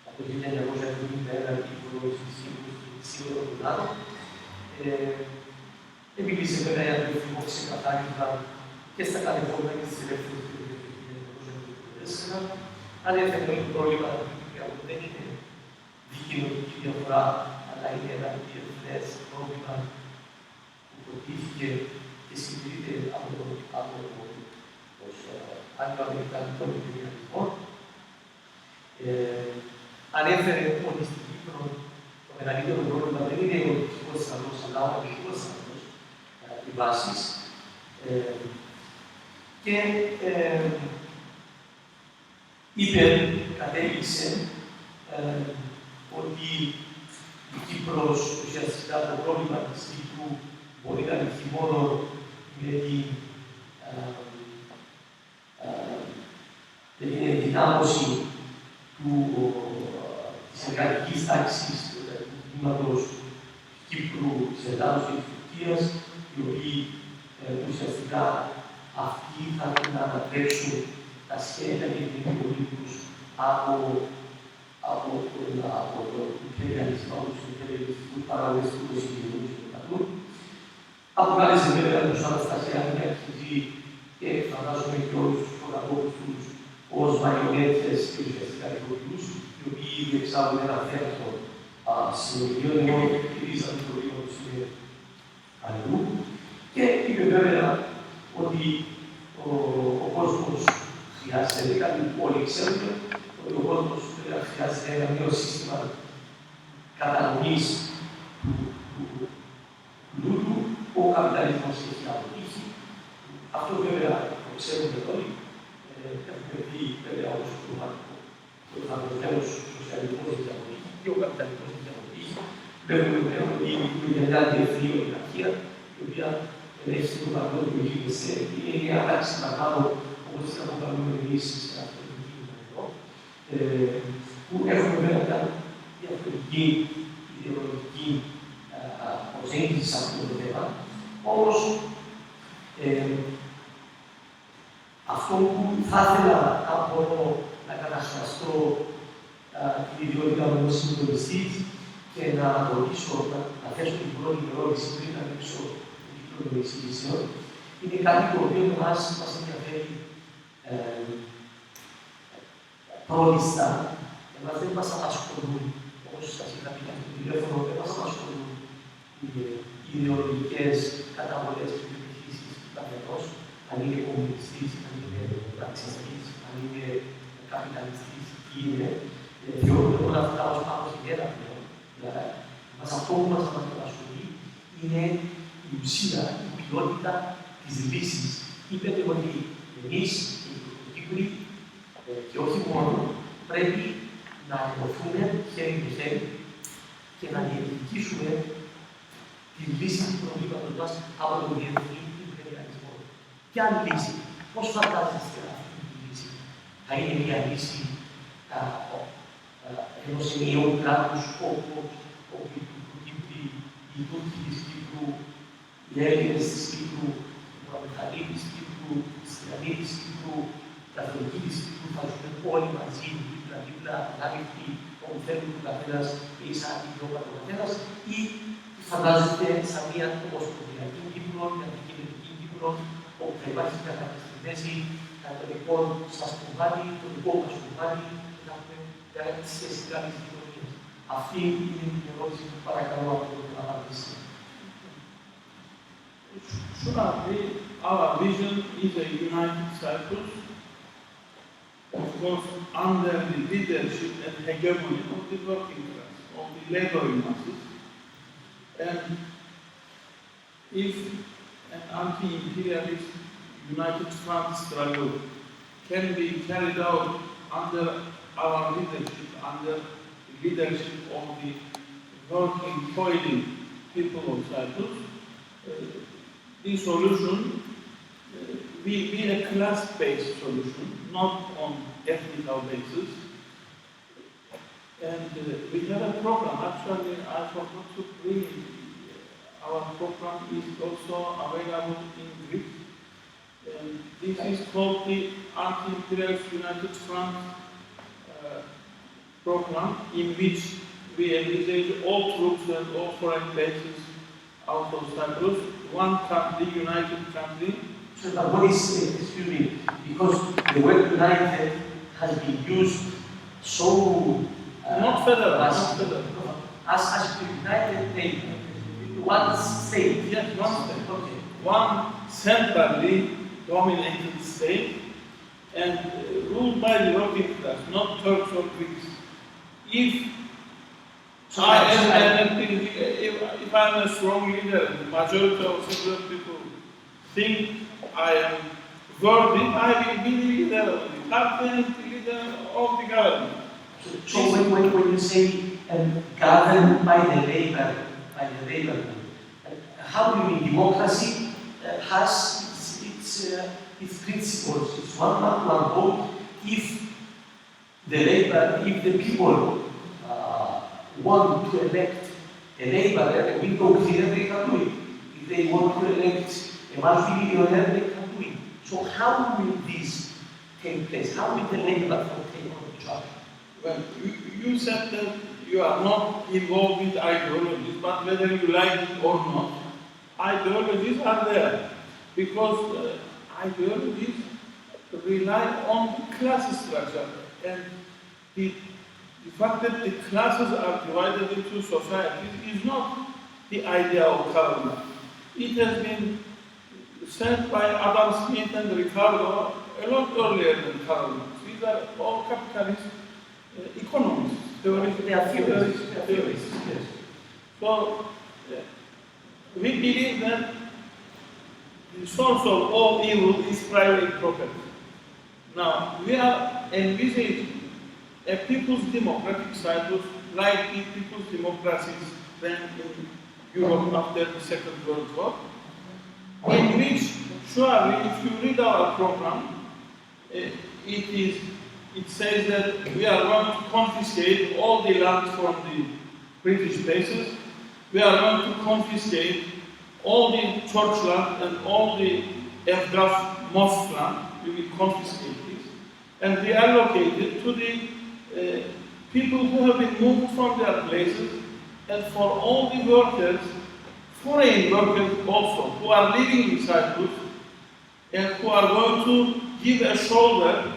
από το 1971 η διχοτόμηση της Κύπρου στη Σύνοδο του ΝΑΤΟ. Μίλησε βέβαια για το εθνικό ξεκαθάρισμα και στα κατεχόμενα και στις ελεύθερες του 1924. Αν έφερε το πρόβλημα που δεν είναι δι-κοινοτική διαφορά, αλλά είναι ένα διεθνές πρόβλημα που προτίθηκε και συντηρείται από τον αγγλοαμερικανικό υπεριαλισμό. Ανέφερε ότι στην Κύπρο το μεγαλύτερο πρόβλημα δεν είναι ο δυτικός στρατός, αλλά ο αμερικανικός στρατός, οι βάσεις. Και κατέληξε ότι η Κύπρος, ουσιαστικά το πρόβλημα της Κύπρου μπορεί να λυθεί μόνο με την ενδυνάμωση της εργατικής τάξης του τμήματος Κύπρου, της Ελλάδος και της Τουρκίας, οι οποίοι ουσιαστικά αυτοί θα πρέπει να ανατρέψουν τα σχέδια και την επιβολή τους από τον υπεριαλισμό, τους υπεριαλιστικούς παράγοντες του 20ου αιώνα. Αποκάλεσε βέβαια τους Αναστασιάδη να αρχίζει και φαντάζομαι και όλους τους προταγώνες τους ως μαριονέτες και ουσιαστικά ηθοποιούς, οι οποίοι διεξάγουν ένα θέατρο συνομιλιών, ενώ χειρίζαν το λίγο τους αλλού. Και είπε βέβαια ότι ο κόσμος χρειάζεται, κάτι που όλοι ξέρουμε, ότι ο κόσμος χρειάζεται ένα νέο σύστημα κατανομής του πλούτου, ο καπιταλισμός έχει αποτύχει. Αυτό βέβαια το ξέρουμε όλοι. Έχουμε δει βέβαια όπως ο θανατωμένος σοσιαλισμός έχει αποτύχει και ο καπιταλισμός έχει αποτύχει. Βλέπουμε βέβαια ότι είναι μια διεθνή ολιγαρχία, η οποία έχει το παγκόσμιο γίγνεσθε, είναι μια τάξη παραπάνω, όπως την αποκαλούμε εμείς σε αυτό το κείμενο εδώ, που έχουμε βέβαια μια διαφορετική ιδεολογική προσέγγιση σε αυτό το θέμα. Όμως, αυτό που θα ήθελα να μπορώ να κατασχαστώ την ιδιότητα μου ως συντονιστής και να ρωτήσω, να θέσω την πρώτη ερώτηση πριν να ανοίξω την κύκλο των εισηγήσεων, είναι κάτι το οποίο εμάς μας ενδιαφέρει πρόλιστα. Εμάς δεν μας απασχολούν, όπως σας είχα πει από το τηλέφωνο, δεν μας απασχολούν οι ιδεολογικές καταβολές και πεποιθήσεις του καθενός, αν είναι κομμουνιστής, αν είναι ρατσιστής, αν είναι καπιταλιστής, τι είναι. Θεωρούμε όλα αυτά ως πάνω στην γέρα πλέον. Δηλαδή, αυτό που μας απασχολεί είναι η ουσία, η ποιότητα της λύσης. Είπετε ότι εμείς, οι Κύπροι, και όχι μόνο, πρέπει να ενωθούμε χέρι με χέρι και να διεκδικήσουμε τη λύση του προβλήματος μας από τον διεθνή υπεριαλισμό. Ποια λύση? Πώς φαντάζεστε αυτή τη λύση? Θα είναι μια λύση ενός ενιαίου κράτους όπου οι Τούρκοι της Κύπρου, οι Έλληνες της Κύπρου, οι Παπεθαλοί της Κύπρου, οι Χριστιανοί της Κύπρου, οι Καθολικοί της Κύπρου θα ζουν όλοι μαζί, δίπλα-δίπλα, ανάμεικτοι, όπου θέλουν ο καθένας και ίσα δικαιώματα ο καθένας, ή φαντάζεστε σαν μια ομοσπονδιακή Κύπρο, μια δι-κοινοτική Κύπρο, όπου θα υπάρχει κάποια στη μέση το δικό σας κομμάτι, το δικό μας κομμάτι, και θα έχουμε μια σχέση καλής κοινωνίας. Αυτή είναι η ερώτηση που παρακαλώ από την απάντηση. Surely, our vision is a united Cyprus, of course, under the leadership and hegemony of the working class, of the laboring masses. And if an anti-imperialist united front struggle can be carried out under our leadership, under the leadership of the working, toiling people of Cyprus, the solution will be a class-based solution, not on ethnical basis. And we have a program. Actually, I forgot to bring it. Our program is also available in Greek. This is called the Anti-Imperialist United Front program, in which we envisage all troops and all foreign bases out of Cyprus, one country, united country. So, but what is, excuse me, because the word united has been used so not federal, as united nation, one state. Yes, one state. Okay. One centrally dominated state and ruled by the working class, not Turks or Greeks. If if I am a strong leader, the majority of Cypriot people think I am worthy, I will be the leader of the party and the leader of the government. So when you say governed by the labor, how do you mean democracy has its principles? It's one man, one vote. If the people want to elect a laborer, a window cleaner, they can do it. If they want to elect a multi-millionaire, they can do it. So how will this take place? How will the labor take on the charge? Well, you said that you are not involved with ideologies, but whether you like it or not, ideologies are there. Because ideologies rely on the class structure. And the fact that the classes are divided into societies is not the idea of Carolina. It has been said by Adam Smith and Ricardo a lot earlier than Carolina. These are all capitalist economists. They are theorists. Yes. So, we believe that the source of all evil is private property. Now, we are envisaging a people's democratic Cyprus like the people's democracies then in Europe after the Second World War, in which, surely, if you read our program, it says that we are going to confiscate all the land from the British bases, we are going to confiscate all the church land and all the Evgraf mosque land, we will confiscate this, and reallocate it to the people who have been moved from their places, and for all the workers, foreign workers also, who are living in Cyprus, and who are going to give a shoulder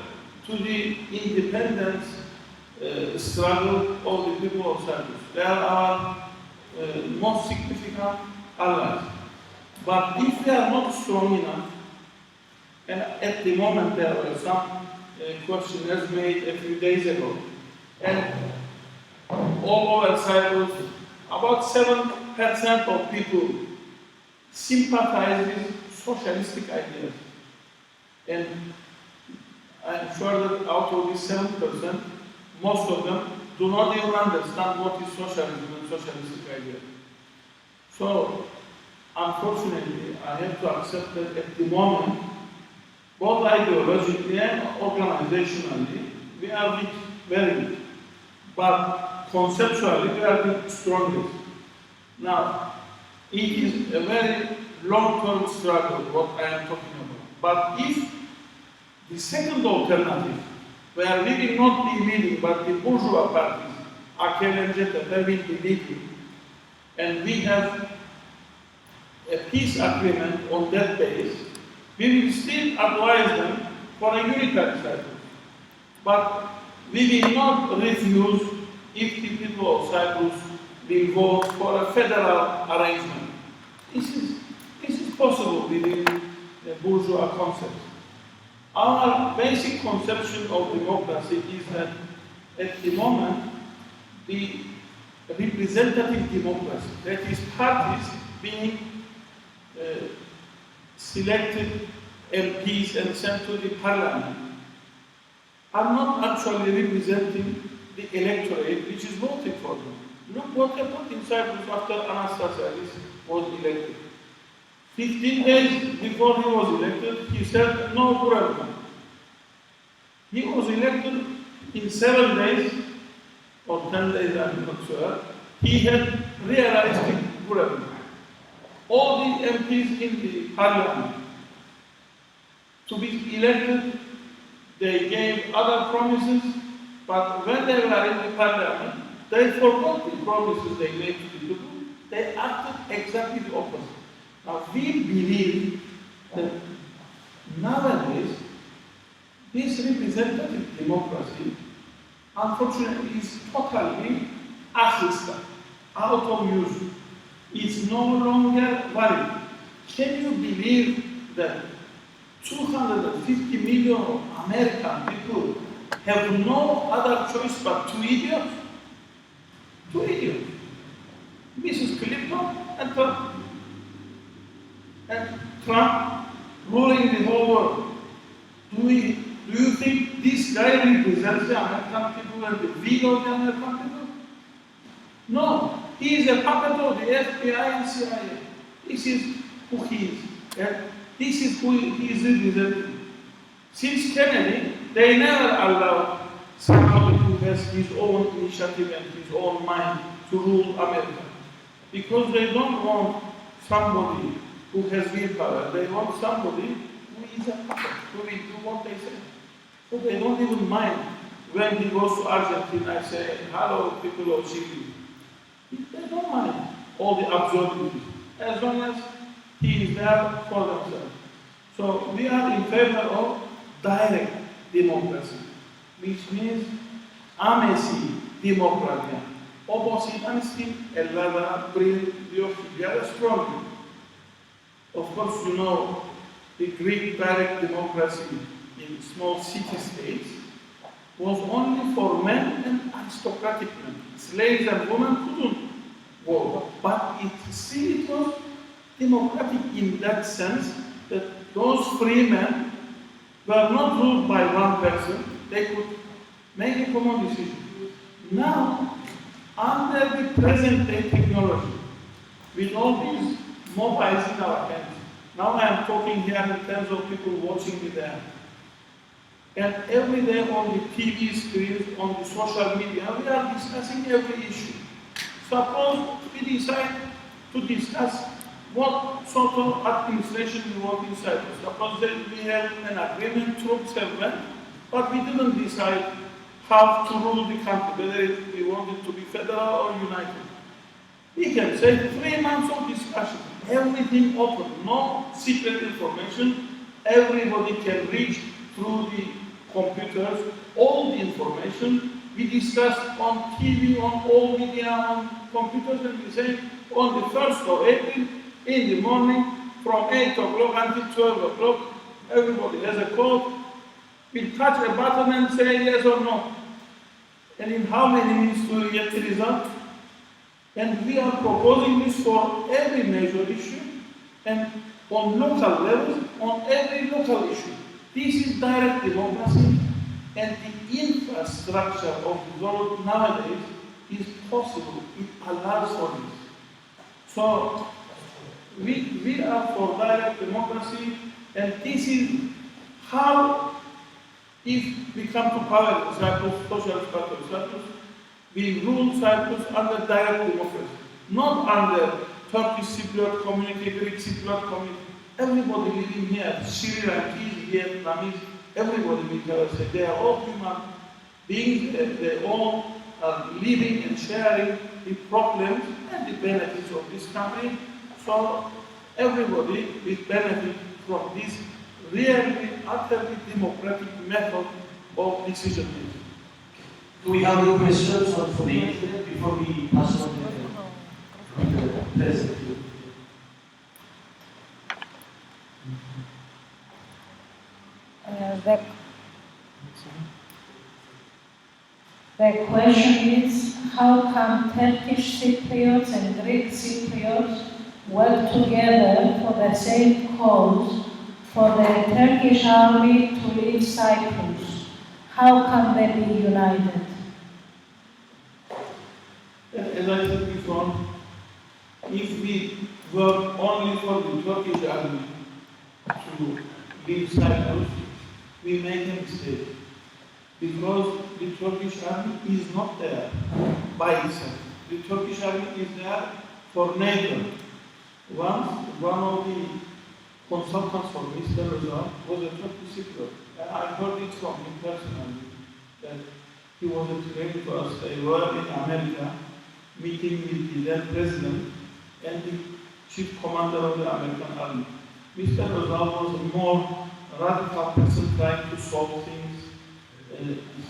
to the independence struggle of the people of Cyprus. They are our most significant allies. But if they are not strong enough, and at the moment there were some questionnaires made a few days ago, and all over Cyprus, about 7% of people sympathize with socialistic ideas. And I'm sure that out of these 7%, most of them do not even understand what is socialism and socialistic ideas. So, unfortunately, I have to accept that at the moment, both ideologically and organizationally, we are weak, very weak. But conceptually, we are the strongest. Now, it is a very long-term struggle, what I am talking about. But if the second alternative, where we will not be leading, but the bourgeois parties, άκαρπων, will be leading, and we have a peace agreement on that base, we will still advise them for a unitary Cyprus. But we will not refuse if the people of Cyprus will vote for a federal arrangement. This is possible within the bourgeois concept. Our basic conception of democracy is that at the moment, the representative democracy, that is parties being selected MPs and sent to the parliament, are not actually representing the electorate which is voting for them. Look what happened in Cyprus after Anastasiadis was elected. 15 days before he was elected, he said, no government. He was elected in 7 days, or 10 days, I'm not sure. He had realized the government. All the MPs in the parliament, to be elected, they gave other promises, but when they were in the parliament, they forgot the promises they made to the people. They acted exactly the opposite. Now, we believe that nowadays, this representative democracy, unfortunately, is totally ahistan, out of use. It's no longer valid. Can you believe that 250 million American people have no other choice but 2 idiots? 2 idiots. Mrs. Clinton and Trump. And Trump ruling the whole world. Do you think this guy represents the American people and the will of the American people? No. He is a puppet of the FBI and CIA. This is who he is. And this is who he is representing. Since Kennedy, they never allowed somebody who has his own initiative and his own mind to rule America. Because they don't want somebody who has willpower. They want somebody who is a puppet, who will do what they say. So they don't even mind when he goes to Argentina and say, hello, people of Chile. They don't mind all the absurdities, as long as he is there for themselves. So we are in favor of direct democracy, which means άμεση δημοκρατία. Όπως ήταν στην Ελλάδα πριν 2.000 χρόνια. Of course, you know, the Greek direct democracy in small city-states was only for men and aristocratic men. Slaves and women couldn't vote, but it was democratic in that sense that those free men were not ruled by one person, they could make a common decision. Now, under the present-day technology, with all these mobiles in our hands, now I am talking here in terms of people watching me there. And every day on the TV screens, on the social media, we are discussing every issue. Suppose we decide to discuss what sort of administration we want in Cyprus. Suppose that we have an agreement, troops have went, but we didn't decide how to rule the country, whether we want it to be federal or united. We can say 3 months of discussion, everything open, no secret information, everybody can reach through the computers all the information. We discuss on TV, on all media, on computers, and we say on the 1st of April, in the morning, from 8 o'clock until 12 o'clock, everybody has a code. We touch a button and say yes or no. And in how many minutes do we get the result? And we are proposing this for every major issue and on local levels, on every local issue. This is direct democracy, and the infrastructure of the world nowadays is possible. It allows for this. So we are for direct democracy, and this is how, if we come to power in Cyprus, Socialist Party of Cyprus, we rule Cyprus under direct democracy, not under Turkish Cypriot community, Greek Cypriot community. Everybody living here, Sri Lankese, Vietnamese, everybody we can say they are all human beings, they all are living and sharing the problems and the benefits of this country. So everybody will benefit from this really utterly democratic method of decision making. Do we have any questions for the internet before we pass on the president? The question is, how come Turkish Cypriots and Greek Cypriots work together for the same cause, for the Turkish army to leave Cyprus? How can they be united? As I said before, if we work only for the Turkish army to leave Cyprus, we make a mistake. Because the Turkish army is not there by itself. The Turkish army is there for NATO. Once, one of the consultants for Mr. Reza was a Turkish Cypriot. And I heard it from him personally, that he was explaining to us they were in America, meeting with the then president and the chief commander of the American army. Mr. Reza was a more radical person trying to solve things.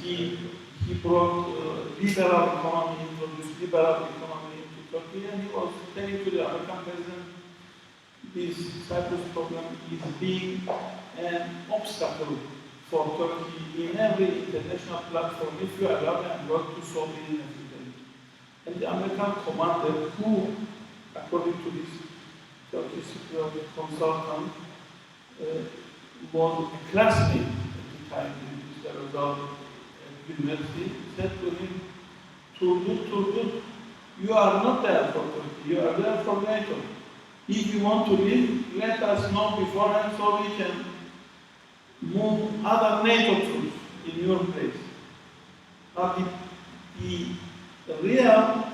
He brought liberal economy, introduced liberal economy into Turkey, and he was telling to the American president, this Cyprus problem is being an obstacle for Turkey in every international platform if you allow me and work to solve it in every day. And the American commander, who, according to this Turkish consultant, was a classmate at the time, the result at university, said to him, Turgut, you are not there for Turkey, you are there for NATO. If you want to leave, let us know beforehand so we can move other NATO troops in your place. But the real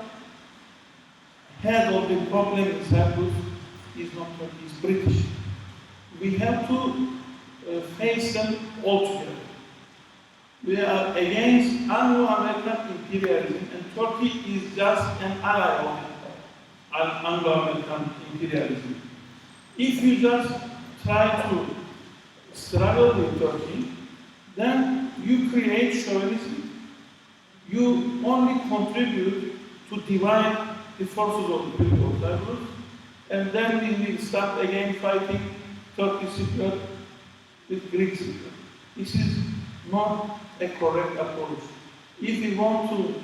head of the problem in Cyprus is not Turkey, it's British. We have to face them all together. We are against Anglo-American imperialism, and Turkey is just an ally of Anglo-American imperialism. If you just try to struggle with Turkey, then you create chauvinism. You only contribute to divide the forces of the people of Cyprus, and then we will start again fighting Turkish Cypriot with Greek Cypriot. This is not a correct approach. If we want to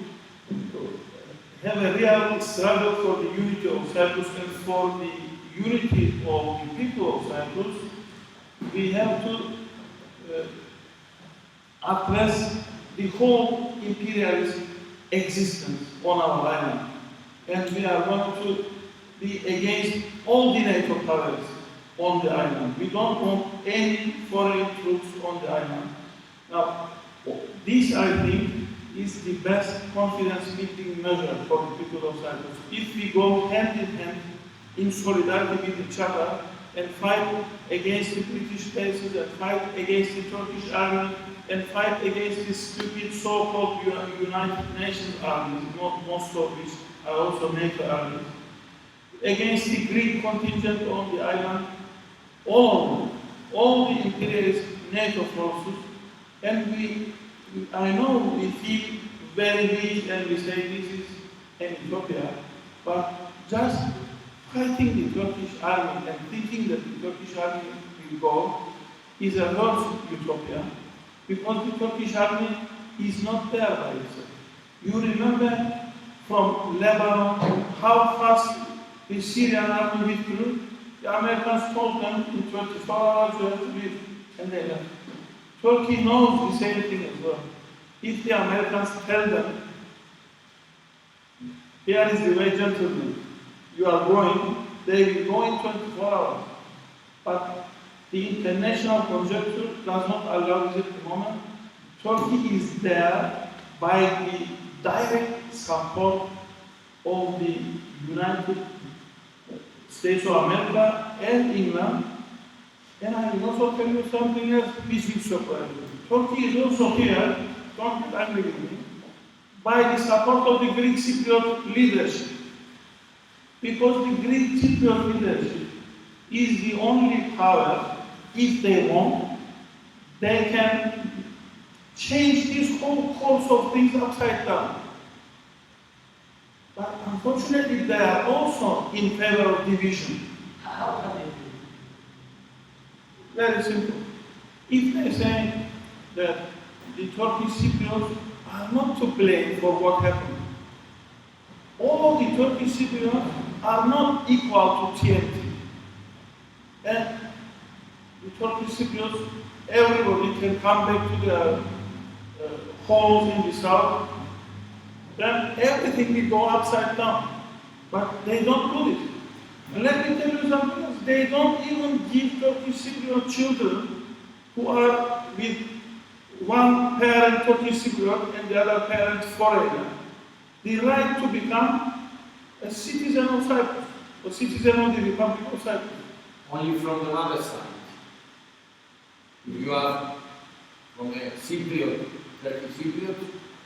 have a real struggle for the unity of Cyprus and for the unity of the people of Cyprus, we have to address the whole imperialist existence on our island. And we are going to be against all the NATO powers on the island. We don't want any foreign troops on the island. Now, this, I think, is the best confidence-building measure for the people of Cyprus. If we go hand in hand in solidarity with each other and fight against the British bases and fight against the Turkish army and fight against the stupid so-called United Nations armies, most of which are also NATO armies, against the Greek contingent on the island, all the imperialist NATO forces, and I know we feel very weak and we say this is an utopia, but just fighting the Turkish army and thinking that the Turkish army will go is a worse utopia, because the Turkish army is not there by itself. You remember from Lebanon how fast the Syrian army withdrew? The Americans told them in 24 hours you have to leave, and they left. Turkey knows the same thing as well. If the Americans tell them, here is the way, gentlemen, you are going, they will go in 24 hours. But the international conjuncture does not allow this at the moment. Turkey is there by the direct support of the United States of America and England. And I will also tell you something else which will surprise you. Turkey is also here, don't get angry with me, by the support of the Greek Cypriot leadership. Because the Greek Cypriot leadership is the only power, if they want, they can change this whole course of things upside down. But unfortunately, they are also in favor of division. How can they do it? Very simple. If they say that the Turkish Cypriots are not to blame for what happened, all the Turkish Cypriots are not equal to TNT. And the Turkish Cypriots, everybody can come back to their homes in the south, then everything will go upside down. But they don't do it. And let me tell you something else. They don't even give Turkish Cypriot children who are with one parent Turkish Cypriot and the other parent foreigner the right to become a citizen of Cyprus, a citizen of the Republic of Cyprus. Only from the mother side. If you are from a Cypriot, Turkish Cypriot?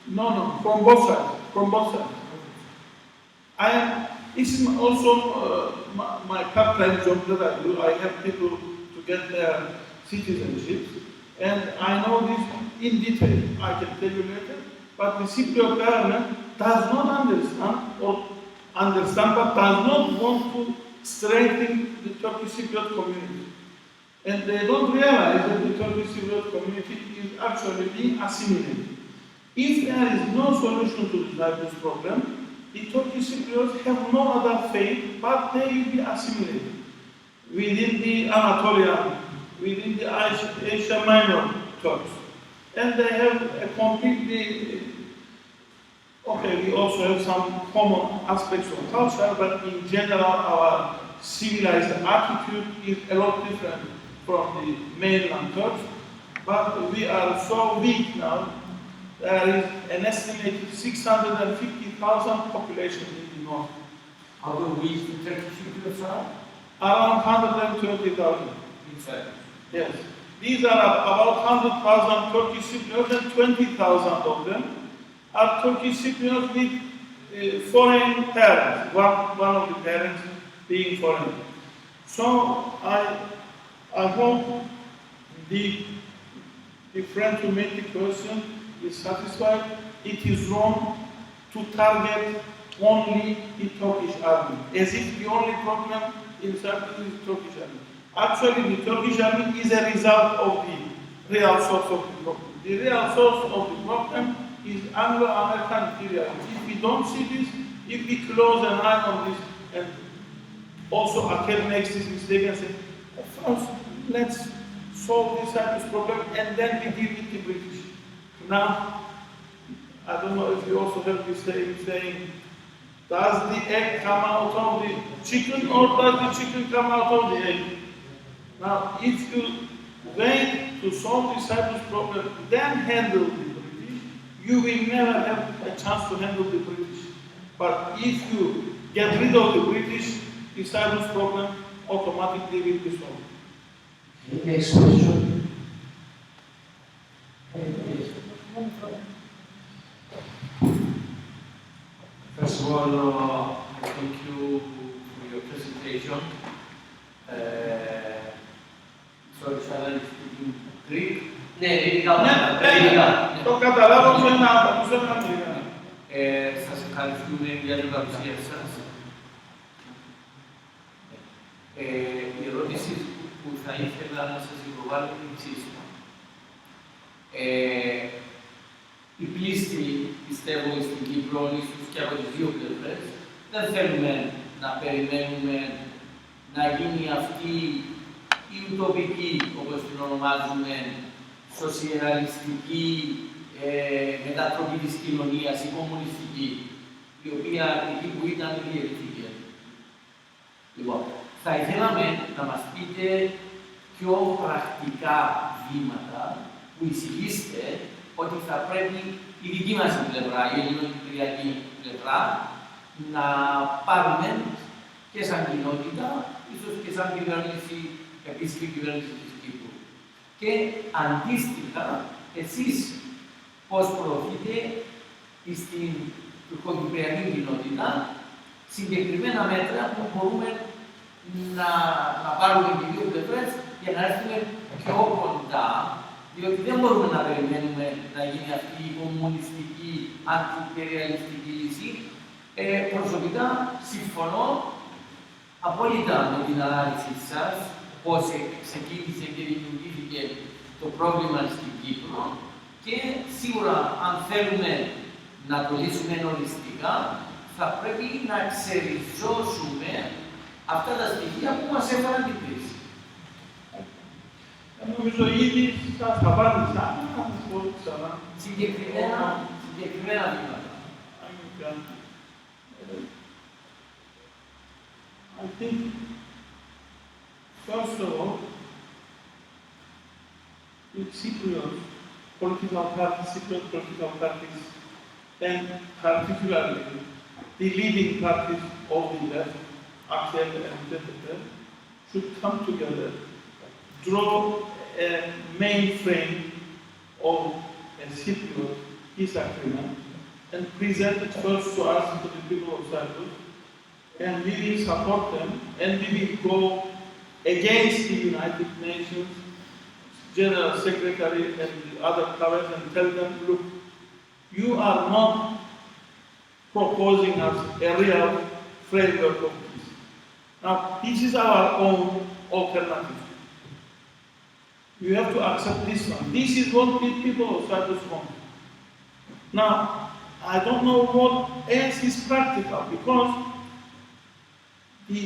No, from both sides. From both sides. This is also my part-time job that I do. I help people to get their citizenship, and I know this in detail. I can tell you later. But the Cypriot government does not understand, but does not want to strengthen the Turkish Cypriot community. And they don't realize that the Turkish Cypriot community is actually being assimilated. If there is no solution to the Cyprus problem, the Turkish Cypriots have no other fate, but they will be assimilated within the Anatolian, within the Asia Minor Turks. And they have a completely, okay, we also have some common aspects of culture, but in general our civilized attitude is a lot different from the mainland Turks. But we are so weak now. There is an estimated 650,000 population in the north. How weak the Turkish Cypriots are? Around 120,000. Inside. Yes. These are about 100,000 Turkish Cypriots, and 20,000 of them are Turkish Cypriots with foreign parents, one of the parents being foreign. So I hope the friend who made the question is satisfied. It is wrong to target only the Turkish army, as if the only problem in Cyprus is the Turkish army. Actually, the Turkish army is a result of the real source of the problem. The real source of the problem is Anglo-American imperialism. If we don't see this, if we close an eye on this, and also Akel makes this mistake and says, first, let's solve this Cyprus problem and then we deal with the British. Now, I don't know if you also have the same saying, does the egg come out of the chicken or does the chicken come out of the egg? Now, if you wait to solve the Cyprus problem, then handle the British, you will never have a chance to handle the British. But if you get rid of the British, the Cyprus problem automatically will be solved. Next question. First of all, thank you for your presentation. Sorry, shall I speak in Greek? Ναι, ελληνικά. Το καταλάβω σε ένα αγγλικά. Σας ευχαριστούμε για την παρουσία σας. Η ερώτηση που θα ήθελα να σας υποβάλω είναι η εξής. Οι πλήστοι, πιστεύω, στην Κύπρο, ίσως και από τις δύο πλευρές, δεν θέλουμε να περιμένουμε να γίνει αυτή η ουτοπική, όπως την ονομάζουμε, σοσιαλιστική μετατροπή της κοινωνίας, η κομμουνιστική, η οποία εκεί που ήταν διαιρετική. Λοιπόν, θα ήθελαμε να μας πείτε πιο πρακτικά βήματα που εισηγείστε ότι θα πρέπει η δική μας πλευρά, η ελληνοκυπριακή πλευρά, να πάρουμε και σαν κοινότητα, ίσως και σαν κυβέρνηση, επίσημη κυβέρνηση της Κύπρου. Και αντίστοιχα, εσείς πώς προωθείτε στην τουρκοκυπριακή κοινότητα συγκεκριμένα μέτρα που μπορούμε να πάρουμε και δύο πλευρές για να έρθουμε πιο κοντά, διότι δεν μπορούμε να περιμένουμε να γίνει αυτή η κομμουνιστική, αντιπεριαλιστική λύση. Προσωπικά συμφωνώ απόλυτα με την ανάλυση σας, πώς ξεκίνησε και δημιουργήθηκε το πρόβλημα στην Κύπρο και σίγουρα αν θέλουμε να το λύσουμε οριστικά, θα πρέπει να ξεριζώσουμε αυτά τα στοιχεία που μας έφεραν την κρίση. Νομίζω ήδη σας απάντησα, να σας πω ξανά. Συγκεκριμένα βήματα. I think, first of all, with Cypriot political parties, and particularly the leading parties of the left, AKP and DTP, should come together, draw a mainframe of a Cypriot peace agreement, and present it first to us, to the people of Cyprus, and we will support them, and we will go against the United Nations General Secretary and the other powers and tell them, look, you are not proposing us a real framework of peace. Now, this is our own alternative. You have to accept this one. This is what the people of Cyprus want. Now, I don't know what else is practical, because the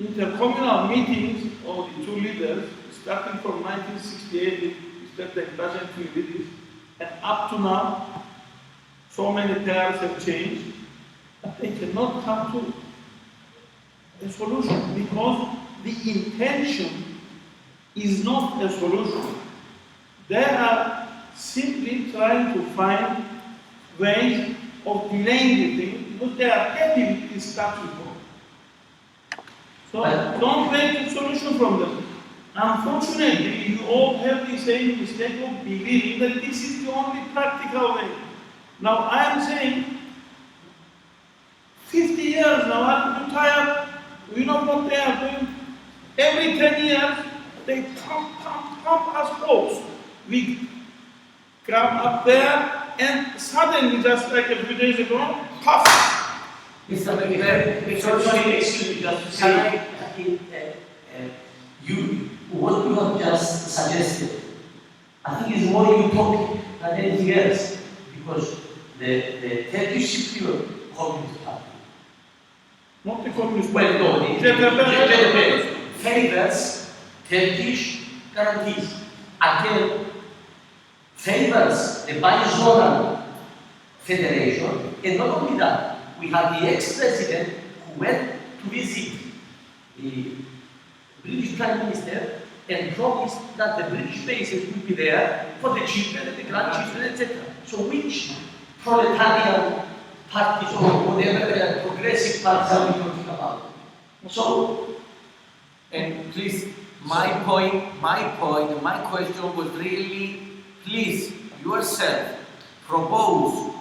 intercommunal meetings of the two leaders, starting from 1968 with respect to Russian two leaders, and up to now, so many pairs have changed, but they cannot come to a solution, because the intention is not a solution. They are simply trying to find ways of delaying the thing, because they are happy with the status quo. So don't make a solution from them. Unfortunately, you all have the same mistake of believing that this is the only practical way. Now, I am saying, 50 years now, I'm tired. You know what they are doing? Every 10 years, they pump us boats. We come up there, and suddenly, just like a few days ago, puff! Mr. McVeigh, sorry, excuse me, just to say, what you have just suggested, I think is more utopic than anything else, because the Turkish Cypriot Communist Party, Not the Communist well, Party. no, the JDP favors Turkish guarantees. Again, favors the bizonal federation, and not only that, we had the ex-president who went to visit the British Prime Minister and promised that the British bases would be there for the children and the grandchildren, etc. So which proletarian parties or whatever progressive parties are we talking about? So, and please, my question was really, please, yourself, propose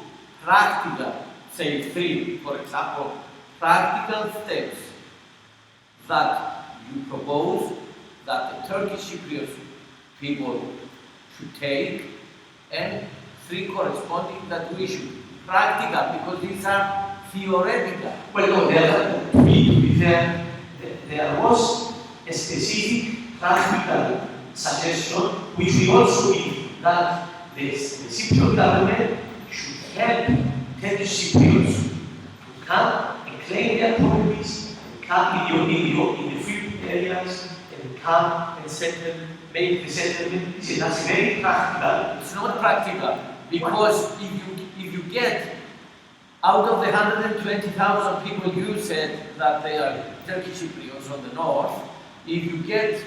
practical, say 3, for example, practical steps that you propose that the Turkish Cypriot people should take, and 3 corresponding that we should. Practical, because these are theoretical. well, no, to be fair, there was a specific practical suggestion which we also give, that the Cypriot government should help Turkish Cypriots to come and claim their properties, come in the free areas, and come and settle, make the settlement. That's very practical. It's not practical, because if you get out of the 120,000 people you said that they are Turkish Cypriots on the north, if you get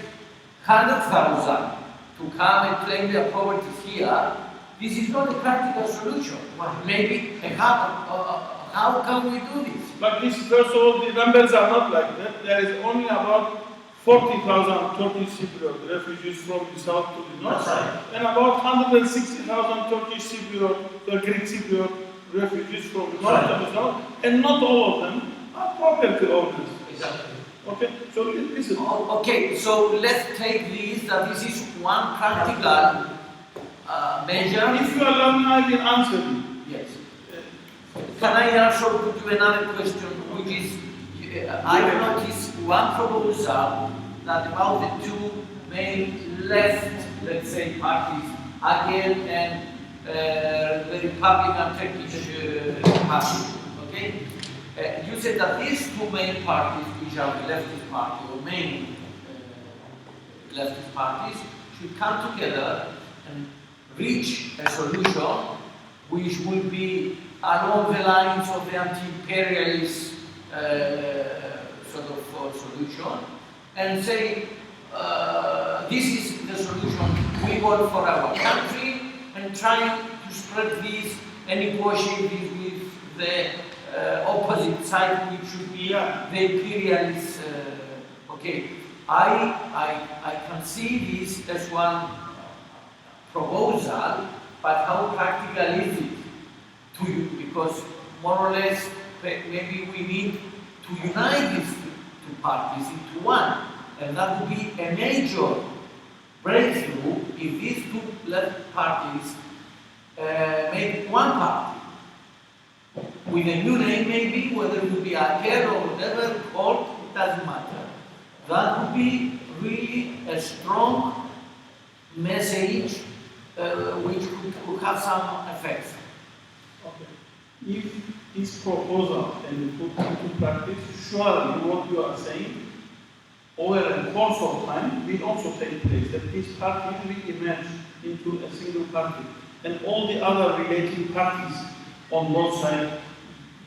100,000 to come and claim their properties here, this is not a practical solution. Maybe how can we do this? But this, first of all, the numbers are not like that. There is only about 40,000 Turkish Cypriot refugees from the south to the north, and about 160,000 Turkish Cypriot, Greek Cypriot refugees from the north to the south, and not all of them are property owners. Exactly. Okay, so listen. Okay, so let's take this, that this is one practical measure. If you allow me, I will answer you. Yes. Can I also put you another question, which is, I noticed one proposal that about the two main left, let's say, parties, again, and the Republican Turkish party, okay? You said that these two main parties, which are the leftist party, or main leftist parties, should come together and reach a solution which will be along the lines of the anti-imperialist sort of solution, and say, this is the solution we want for our country, and trying to spread this and negotiate this with the opposite side, which should be the imperialist. Okay, I can see this as one proposal, but how practical is it to you? Because more or less, maybe we need to unite these two parties into one, and that would be a major breakthrough if these two left parties make one party with a new name, maybe, whether it would be άκαρπων or whatever called, it doesn't matter. That would be really a strong message which could have some effects. Okay. If this proposal and put into practice, surely what you are saying, over a course of time, will also take place, that this party will emerge into a single party, and all the other related parties on both sides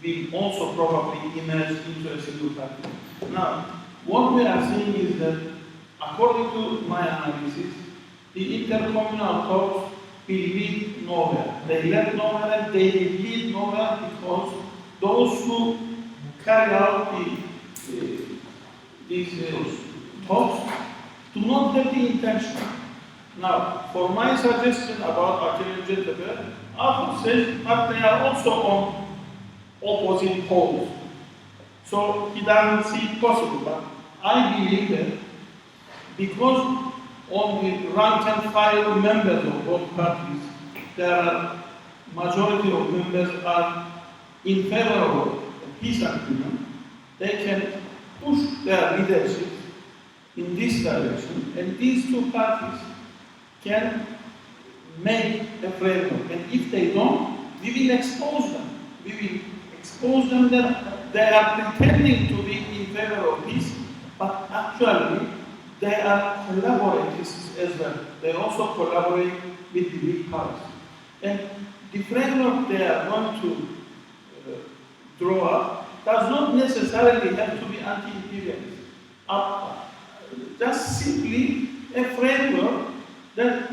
will also probably emerge into a single party. Now, what we are saying is that, according to my analysis, the intercommunal talks will lead nowhere. They led nowhere, and they will lead nowhere because those who carry out these talks do not have the intention. Now, for my suggestion about άκαρπων, Arthur says that they are also on opposite poles. So he doesn't see it possible, but I believe that because on the rank and file members of both parties, there are majority of members are in favor of peace agreement, they can push their leadership in this direction, and these two parties can make a framework. And if they don't, we will expose them. We will expose them that they are pretending to be in favor of peace, but actually they are collaborators as well. They also collaborate with the big powers. And the framework they are going to draw up does not necessarily have to be anti-imperialist. Just simply a framework that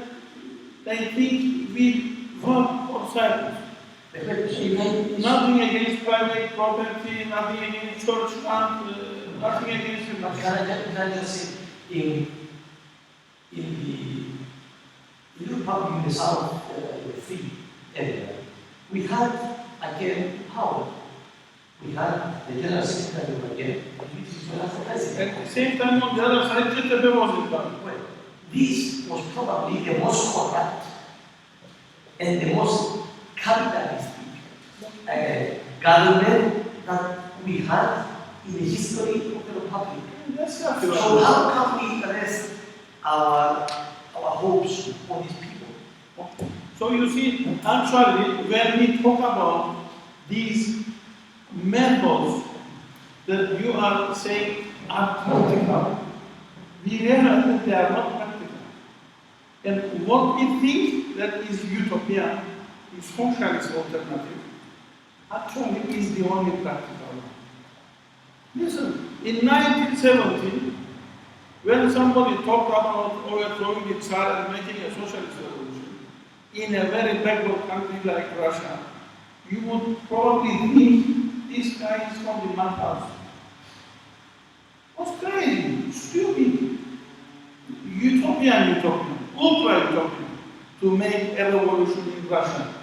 they think will work for Cyprus. Nothing against private property, nothing against church land, nothing against it. Can I just say, in the Republic in the South Free area, we had again power. We had the General Secretary again, which is the president. At the same time, on the other side, ΣΤΗ was in power. Well, this was probably the most corrupt and the most capitalistic government that we had in the history of the Republic. So how can we rest our hopes on these people? So you see, actually, when we talk about these methods that you are saying are practical, we realize that they are not practical. And what we think that is utopia, is socialist alternative, actually is the only practical one. Listen, in 1970, When somebody talks about overthrowing the Tsar and making a socialist revolution in a very backward country like Russia, you would probably think this guy is from the madhouse. What's crazy? Stupid. Utopian, ultra-utopian, to make a revolution in Russia.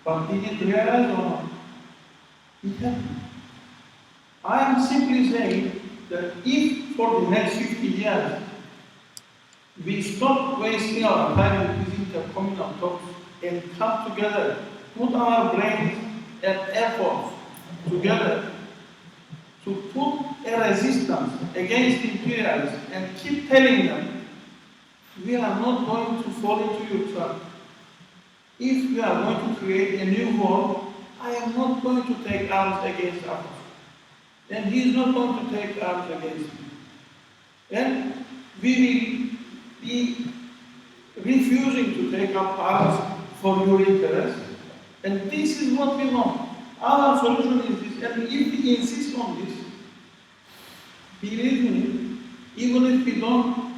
But did it realize or not? It happened. I am simply saying that if for the next 50 years we stop wasting our time with these intercommunal talks and come together, put our brains and efforts together to put a resistance against imperialism and keep telling them, we are not going to fall into your trap. If we are going to create a new war, I am not going to take arms against others. And he is not going to take arms against me. And we will be refusing to take up arms for your interest. And this is what we want. Our solution is this. And if we insist on this, believe me, even if we don't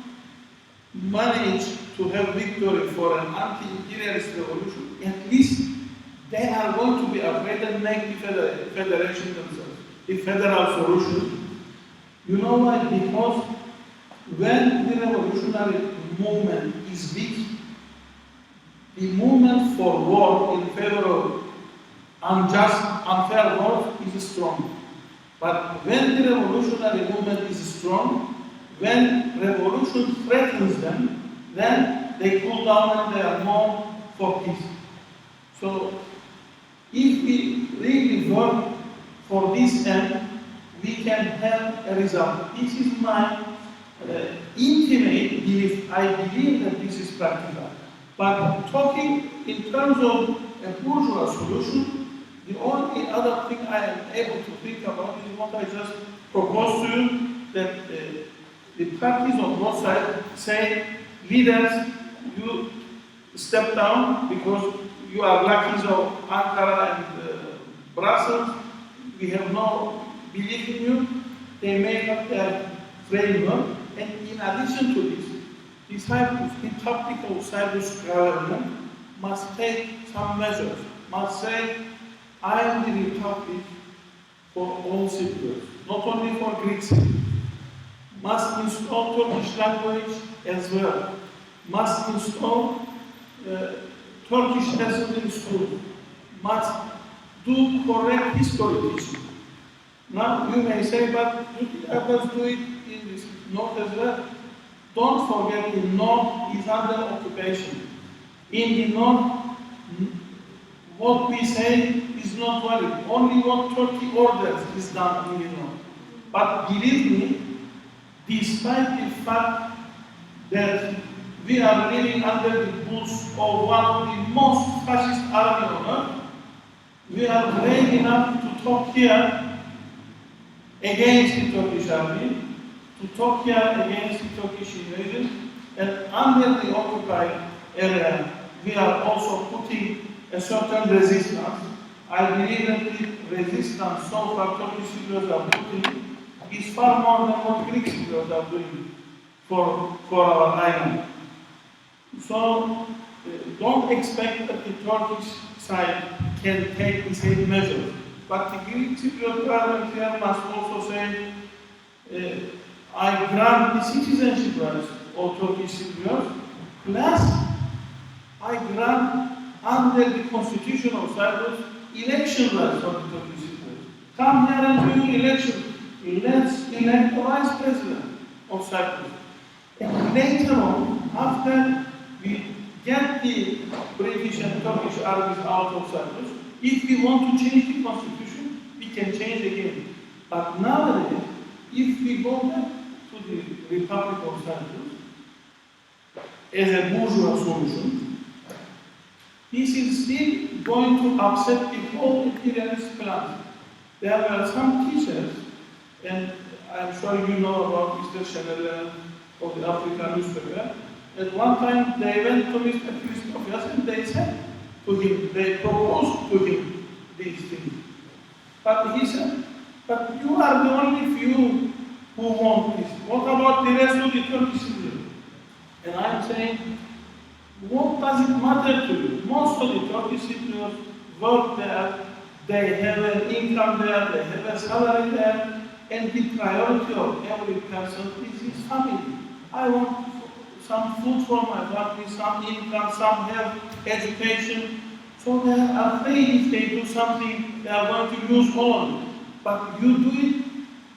manage to have victory for an anti-imperialist revolution, at least they are going to be afraid and make the federation themselves. The federal solution. You know why? Because when the revolutionary movement is weak, the movement for war in favor of unjust, unfair war is strong. But when the revolutionary movement is strong, when revolution threatens them, then they cool down and they are more for peace. So, if we really work for this end, we can have a result. This is my intimate belief. I believe that this is practical. But talking in terms of a bourgeois solution, the only other thing I am able to think about is what I just proposed to you, that the parties on both sides say, leaders, you step down because you are lackeys of Ankara and Brussels. We have no belief in you. They make up their framework, and in addition to this, the tactical Cyprus government must take some measures, must say, I am the republic for all Cypriots, not only for Greeks, must install Turkish language as well, must install Turkish lessons in school, must do correct history teaching. Now you may say, but others do it in this north as well. Don't forget, the north is under occupation. In the north, what we say is not valid. Only what Turkey orders is done in the north. But believe me, despite the fact that we are living under the boots of one of the most fascist armies on earth, we are brave enough to talk here against the Turkish army, to talk here against the Turkish invasion, and under the occupied area, we are also putting a certain resistance. I believe that the resistance so far Turkish Cypriots are putting is far more than what Greek Cypriots are doing for our island. So don't expect that the Turkish side can take the same measures. But the Greek Cypriot government here must also say, I grant the citizenship rights of Turkish Cypriots, plus I grant under the constitution of Cyprus election rights for the Turkish Cypriots. Come here and do election. Let's elect the vice president of Cyprus. And later on, after we get the British and Turkish armies out of Cyprus, if we want to change the constitution, we can change again. But nowadays, if we go back to the Republic of Cyprus as a bourgeois solution, this is still going to upset the whole imperialist plan. There were some teachers, and I'm sure you know about Mr. Chanel of the African newspaper. At one time, they went to Mr. Christofias and they said to him, they proposed to him these things. But he said, but you are the only few who want peace. What about the rest of the Turkish Cypriots? And I'm saying, what does it matter to you? Most of the Turkish Cypriots work there, they have an income there, they have a salary there, and the priority of every person is his family. I want some food for my family, some income, some health, education. So they are afraid if they do something, they are going to lose all. But you do it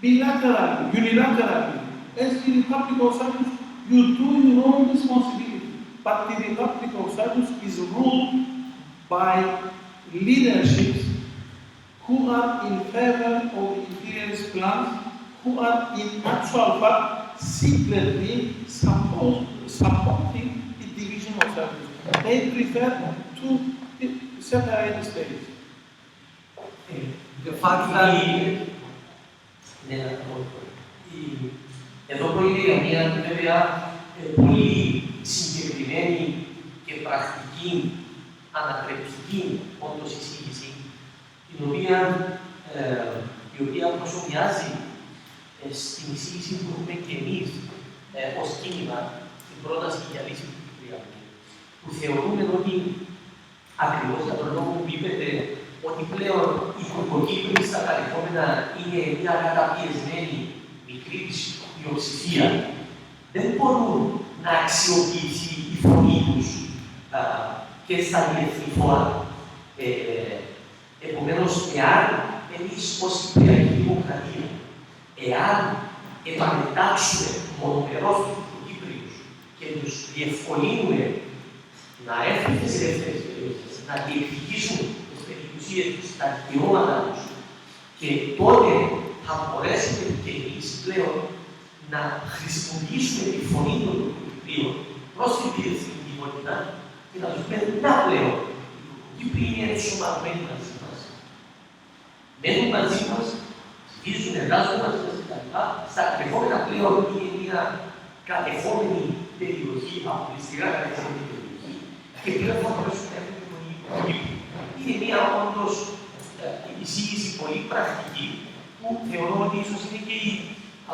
bilaterally, unilaterally. As the Republic of Cyprus, you do your own responsibility. But the Republic of Cyprus is ruled by leaderships who are in favor of imperialist plans, who are in actual fact secretly supporting the division of Cyprus. They prefer to separate the states. The fact that εδώ πρόκειται για μια βέβαια πολύ συγκεκριμένη και πρακτική, ανατρεπτική όντως εισήγηση, η οποία προσωμιάζει στην εισήγηση που έχουμε και εμείς ως κίνημα, την πρόταση για λύση του Κυπριακού, που θεωρούμε ότι ακριβώς για τον λόγο που είπετε ότι πλέον οι Τουρκοκύπροι στα παρελθόμενα είναι μια καταπιεσμένη μικρή πλειοψηφία, δεν μπορούν να αξιοποιηθεί η φωνή τους και στα διεθνή φόρα. Επομένως, εάν εμείς ως Κυπριακή Δημοκρατία, εάν επανετάξουμε μονομερώς τους Τουρκοκύπριους και τους διευκολύνουμε να έρθουν στις ελεύθερες περιοχές, να διεκδικήσουν τις περιουσίες τους, τα δικαιώματα τους, και τότε θα μπορέσουμε και εμείς πλέον να χρησιμοποιήσουμε τη φωνή των Τουρκοκυπρίων προς την διεθνή κοινότητα και να τους πούμε να πλέον οι Κύπροι είναι ενσωματωμένοι μαζί μας. Μένουν μαζί μας, ψηφίζουν, εργάζονται μαζί μας κτλ. Στα κατεχόμενα πλέον είναι μια κατεχόμενη περιοχή, αποκλειστικά κατεχόμενη περιοχή, και πλέον θα μπορέσουν να έχουν τη φωνή του Κύπρου. Είναι μια όντως εισήγηση πολύ πρακτική, που θεωρώ ότι ίσως είναι και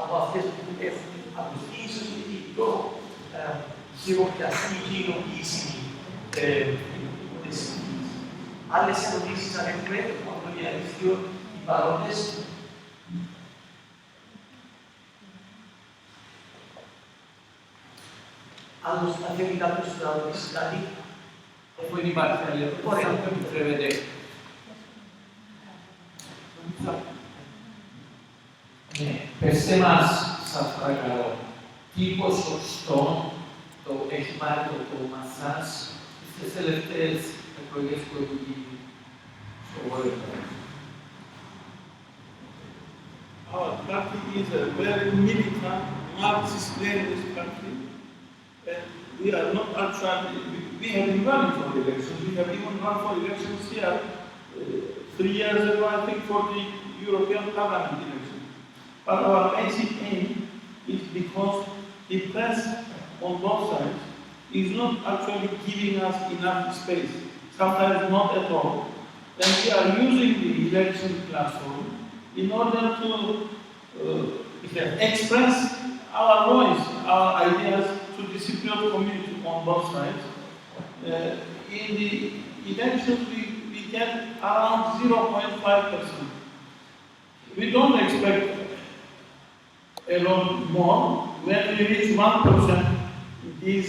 από αυτές που έχουν ακουστεί, ίσως είναι και η πιο χειροπιαστή και υλοποιήσιμη. Άλλες ερωτήσεις αν έχουμε από το διαδίκτυο, οι παρόντες. Άλλος θα θέλει κάποιος να ρωτήσει κάτι. όπου δεν υπάρχει άλλη ερώτηση, αν μου επιτρέπετε. Πεςτε μας, σας παρακαλώ, τι ποσοστό το έχει πάρει το κόμμα σας στις τελευταίες εκλογές που έχουν γίνει στο Βόρειο. Our party is a very militant, Marxist-Leninist country, and we are not actually, we have been running for elections. We have even run for elections here 3 years ago, I think, for the European Parliament election. But our basic aim is because the press on both sides is not actually giving us enough space, sometimes not at all. And we are using the election platform in order to express our voice, our ideas to the Cypriot community on both sides. In the elections, we get around 0.5%. We don't expect a lot more. When we reach 1% in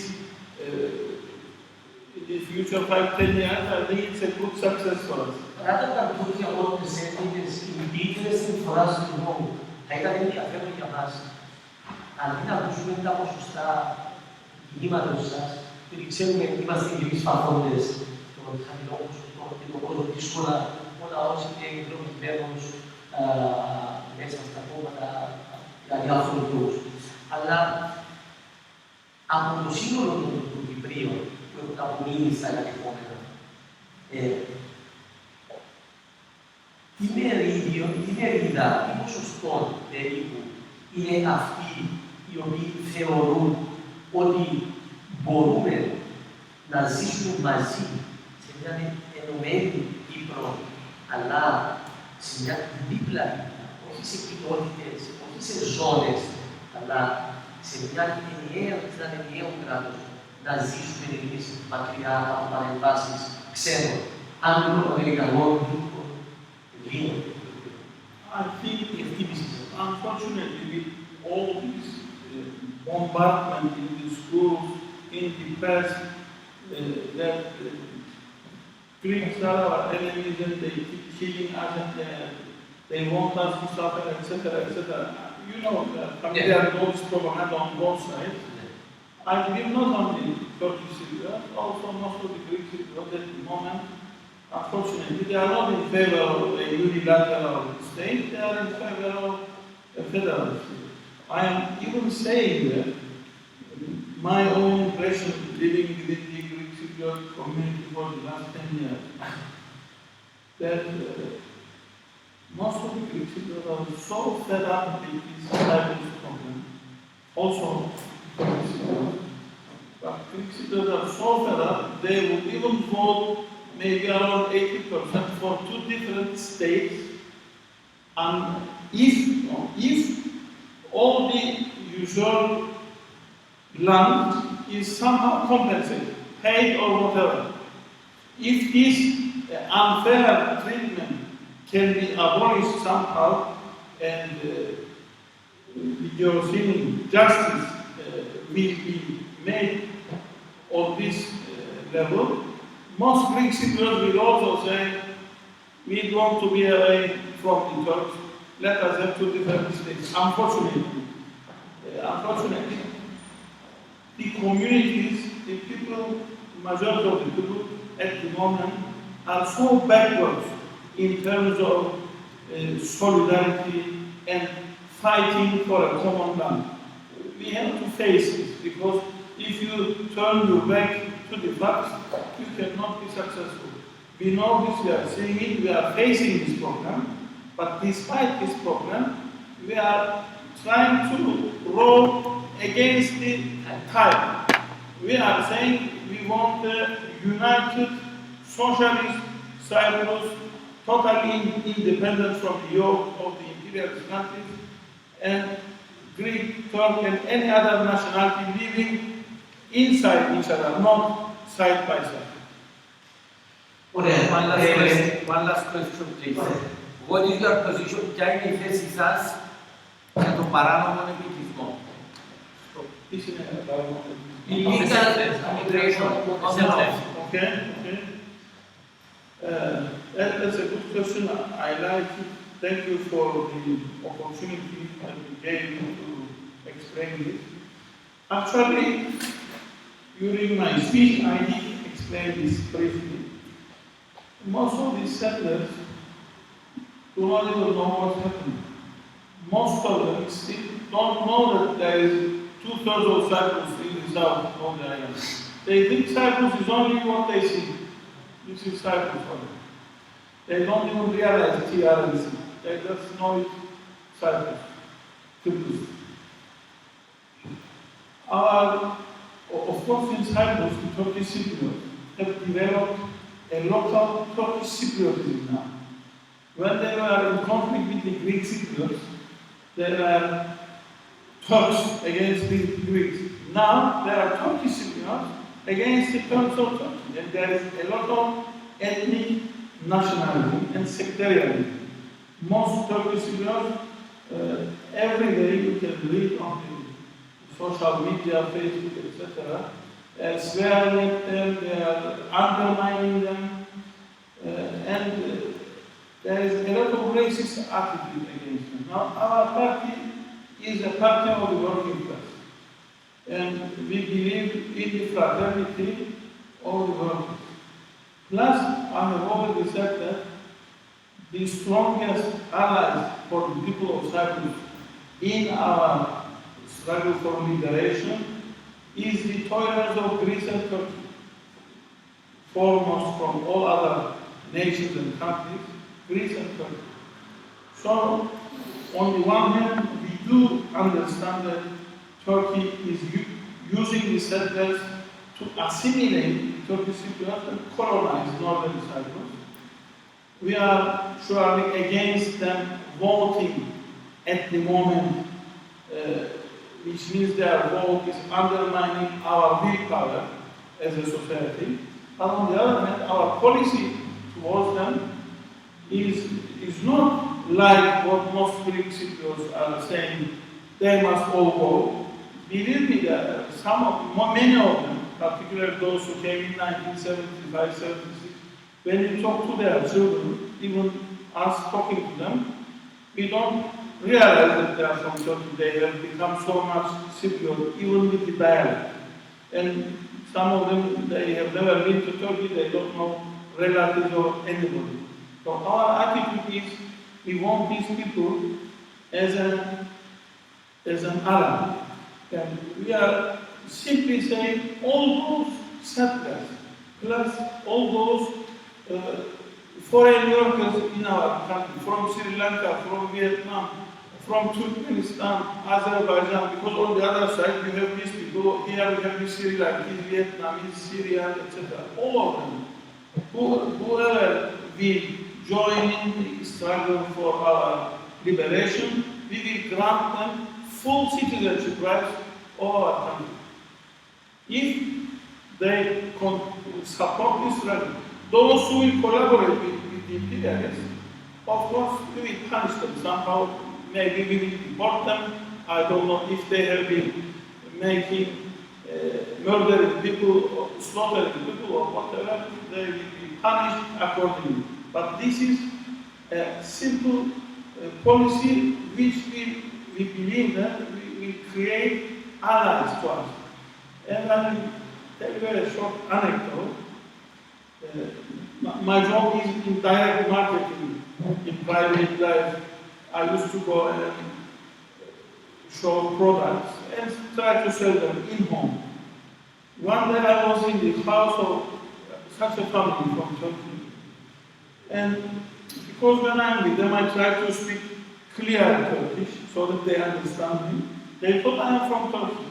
the future 5-10 years, I think it's a good success for us. Rather than putting a lot of percentages in details for us to know, θα ήταν ενδιαφέρον για μας, αντί να ακούσουμε τα ποσοστά του κινήματος σας, γιατί ξέρουμε ότι είμαστε και εμείς παθόντες των χαμηλών ποσοστών και το πόσο δύσκολα όλα όσοι είναι εκλογημένος μέσα στα κόμματα για διάφορους λόγους. Αλλά από το σύνολο των Κυπρίων που έχουν απομείνει στα κατεχόμενα, τι μερίδα, τι ποσοστό περίπου είναι αυτοί οι οποίοι θεωρούν ότι μπορούμε να ζήσουμε μαζί σε μια ενωμένη Κύπρο, αλλά σε μια δίπλα, όχι σε κοινότητες, όχι σε ζώνες, αλλά σε ένα ενιαίο κράτος να ζήσουμε εμείς μακριά από παρεμβάσεις ξένων, Άγγλων, Αμερικανών, Τούρκων, Ελλήνων. I think, unfortunately, with all this bombardment in the schools, in the press, that Greeks are our enemies and they keep killing us and they want us to suffer, etc., etc. You know, there are all this propaganda on both sides. I believe not only Turkish Cypriots, also most of the Greek Cypriots at the moment, unfortunately, they are not in favor of a unilateral state, they are in favor of a federal state. I am even saying that my own impression living within the Greek Cypriot community for the last 10 years, that most of the Greek Cypriots are so fed up with this Cyprus problem, also Turkish Cypriots, but Greek Cypriots are so fed up, they would even vote maybe around 80% for two different states, and if all the usual land is somehow compensated, paid or whatever. If this unfair treatment can be abolished somehow and justice will be made on this level, most Greek Cypriots will also say, we want to be away from the Turks, let us have two different states. Unfortunately, the communities, the people, majority of the people at the moment are so backwards in terms of solidarity and fighting for a common land. We have to face this because if you turn your back to the facts, you cannot be successful. We know this, we are seeing it, we are facing this problem, but despite this problem, we are trying to row against the tide. We are saying we want a united socialist Cyprus, totally independent from the yoke of the imperialist countries, and Greek, Turk, and any other nationality living inside each other, not side by side. One last question, please. What is your position? Ποια είναι η θέση σας για τον παράνομο επικισμό? Illegal immigration on the left. Okay. That's a good question. I like to thank you for the opportunity that you gave me to explain this. Actually, during my speech, I did explain this briefly. Most of these settlers do not even know what's happening. Most of them still don't know that there is 2/3 of Cyprus in the south of the island. They think Cyprus is only what they see. This is Cyprus for them. They don't even realize TRNC. They just know it Cyprus. Of course, in Cyprus, the Turkish Cypriots have developed a local Turkish Cypriotism now. When they were in conflict with the Greek Cypriots, they were Turks against the Greeks. Now, there are Turkish Cypriots against the Turks of Turkey. And there is a lot of ethnic nationality and sectarianism. Most Turkish Cypriots, every day you can read on the social media, Facebook, etc., swearing at them, they are undermining them, and there is a lot of racist attitude against them. Now, our party is a party of the working class, and we believe in the fraternity of the workers. Plus, I have already said that the strongest allies for the people of Cyprus in our struggle for liberation is the toilers of Greece and Turkey, foremost from all other nations and countries, Greece and Turkey. So, on the one hand, we do understand that Turkey is using the settlers to assimilate Turkish Cypriots and colonize northern Cyprus. We are surely against them voting at the moment which means their vote is undermining our willpower as a society. But on the other hand, our policy towards them is not like what most Greek Cypriots are saying, they must all go. Believe me, many of them, particularly those who came in 1975, 76, when you talk to their children, even us talking to them, we don't realize that they are from Turkey. They have become so much Cypriot, even with the dialect. And some of them, they have never been to Turkey, they don't know relatives or anybody. So our attitude is, we want these people as an ally. And we are simply saying all those settlers, plus all those foreign workers in our country, from Sri Lanka, from Vietnam, from Turkmenistan, Azerbaijan, because on the other side you have these people, here we have the Sri Lankese, Vietnamese, Syrian, etc. All of them, whoever will join in the struggle for our liberation, we will grant them full citizenship rights of our country. If they support this struggle, those who will collaborate with the imperialists, of course, we will punish them somehow. Maybe we will deport them. I don't know if they have been murdering people, or slaughtering people, or whatever. They will be punished accordingly. But this is a simple policy which we believe that we will create allies to us. And I will tell you a short anecdote. My job is in direct marketing, in private life. I used to go and show products and try to sell them in-home. One day I was in the house of such a family from Turkey. And because when I'm with them, I try to speak clear Turkish so that they understand me. They thought I am from Turkey.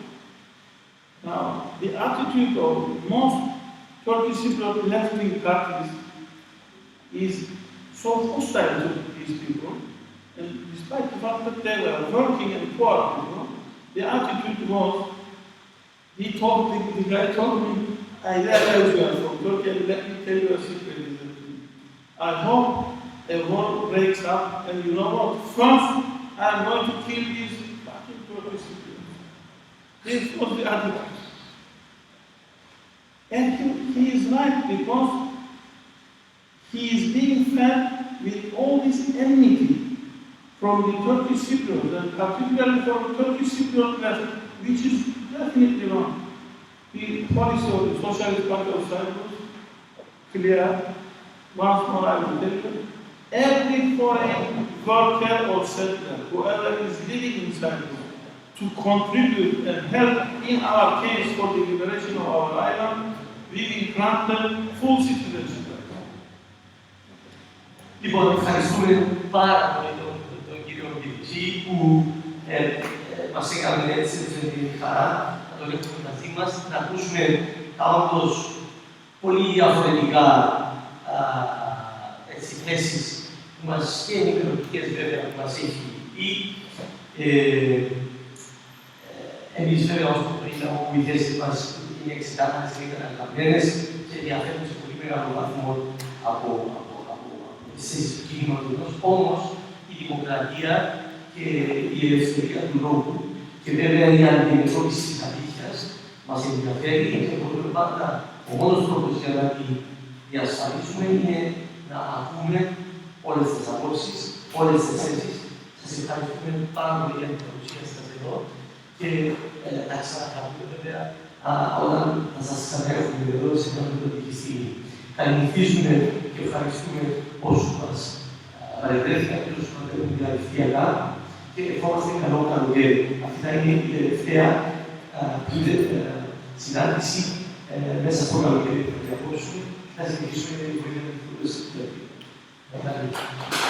Now, the attitude of most Turkish Cypriot left-wing parties is so hostile to these people, and despite the fact that they were working and poor people, the attitude was, the guy told me, I realize you are from Turkey, and let me tell you a secret. I hope a war breaks up, and you know what? First, I am going to kill these fucking Turkish Cypriots. This was the attitude. And he is right, because he is being fed with all this enmity from the Turkish Cypriots, and particularly from the Turkish Cypriot left, which is definitely wrong. The policy of the Socialist Party of Cyprus, clear, once more I will tell you, every foreign worker or settler, whoever is living in Cyprus, to contribute and help in our case for the liberation of our island, we will grant them full citizenship. Λοιπόν, ευχαριστούμε πάρα πολύ τον κύριο Μπιλτζή που μας έκανε έτσι τη χαρά να τον έχουμε μαζί μας, να ακούσουμε τα όντως πολύ διαφορετικά θέσεις που μας και ενημερωτικές βέβαια που μας έχει πει. Εμείς βέβαια ως το είδαμε που οι θέσεις μας είναι ξεκάθαρες και καταλαβαίνες και διαφέρουν σε πολύ μεγάλο βαθμό από τις θέσεις του κινήματος. Όμως η δημοκρατία και η ελευθερία του λόγου και βέβαια η αντιμετώπιση της αλήθειας μας ενδιαφέρει και μπορούμε πάντα ο μόνος τρόπος για να τη διασφαλίσουμε είναι να ακούμε όλες τις απόψεις, όλες τις θέσεις. Σας ευχαριστούμε πάρα πολύ για την παρουσία σας εδώ και θα ξανακαλούμε βέβαια όταν θα σας ξαναέχουμε εδώ σε μια μελλοντική στιγμή. Καληνυχτίζουμε και ευχαριστούμε όσους μας παρευρέθηκαν και όσους μας έχουν διαδικθιακά και ευχόμαστε καλό καλοκαίρι. Αυτή θα είναι η τελευταία συνάντηση μέσα στο καλοκαίρι του 2000. Θα συνεχίσουμε με την βοήθεια του 2020.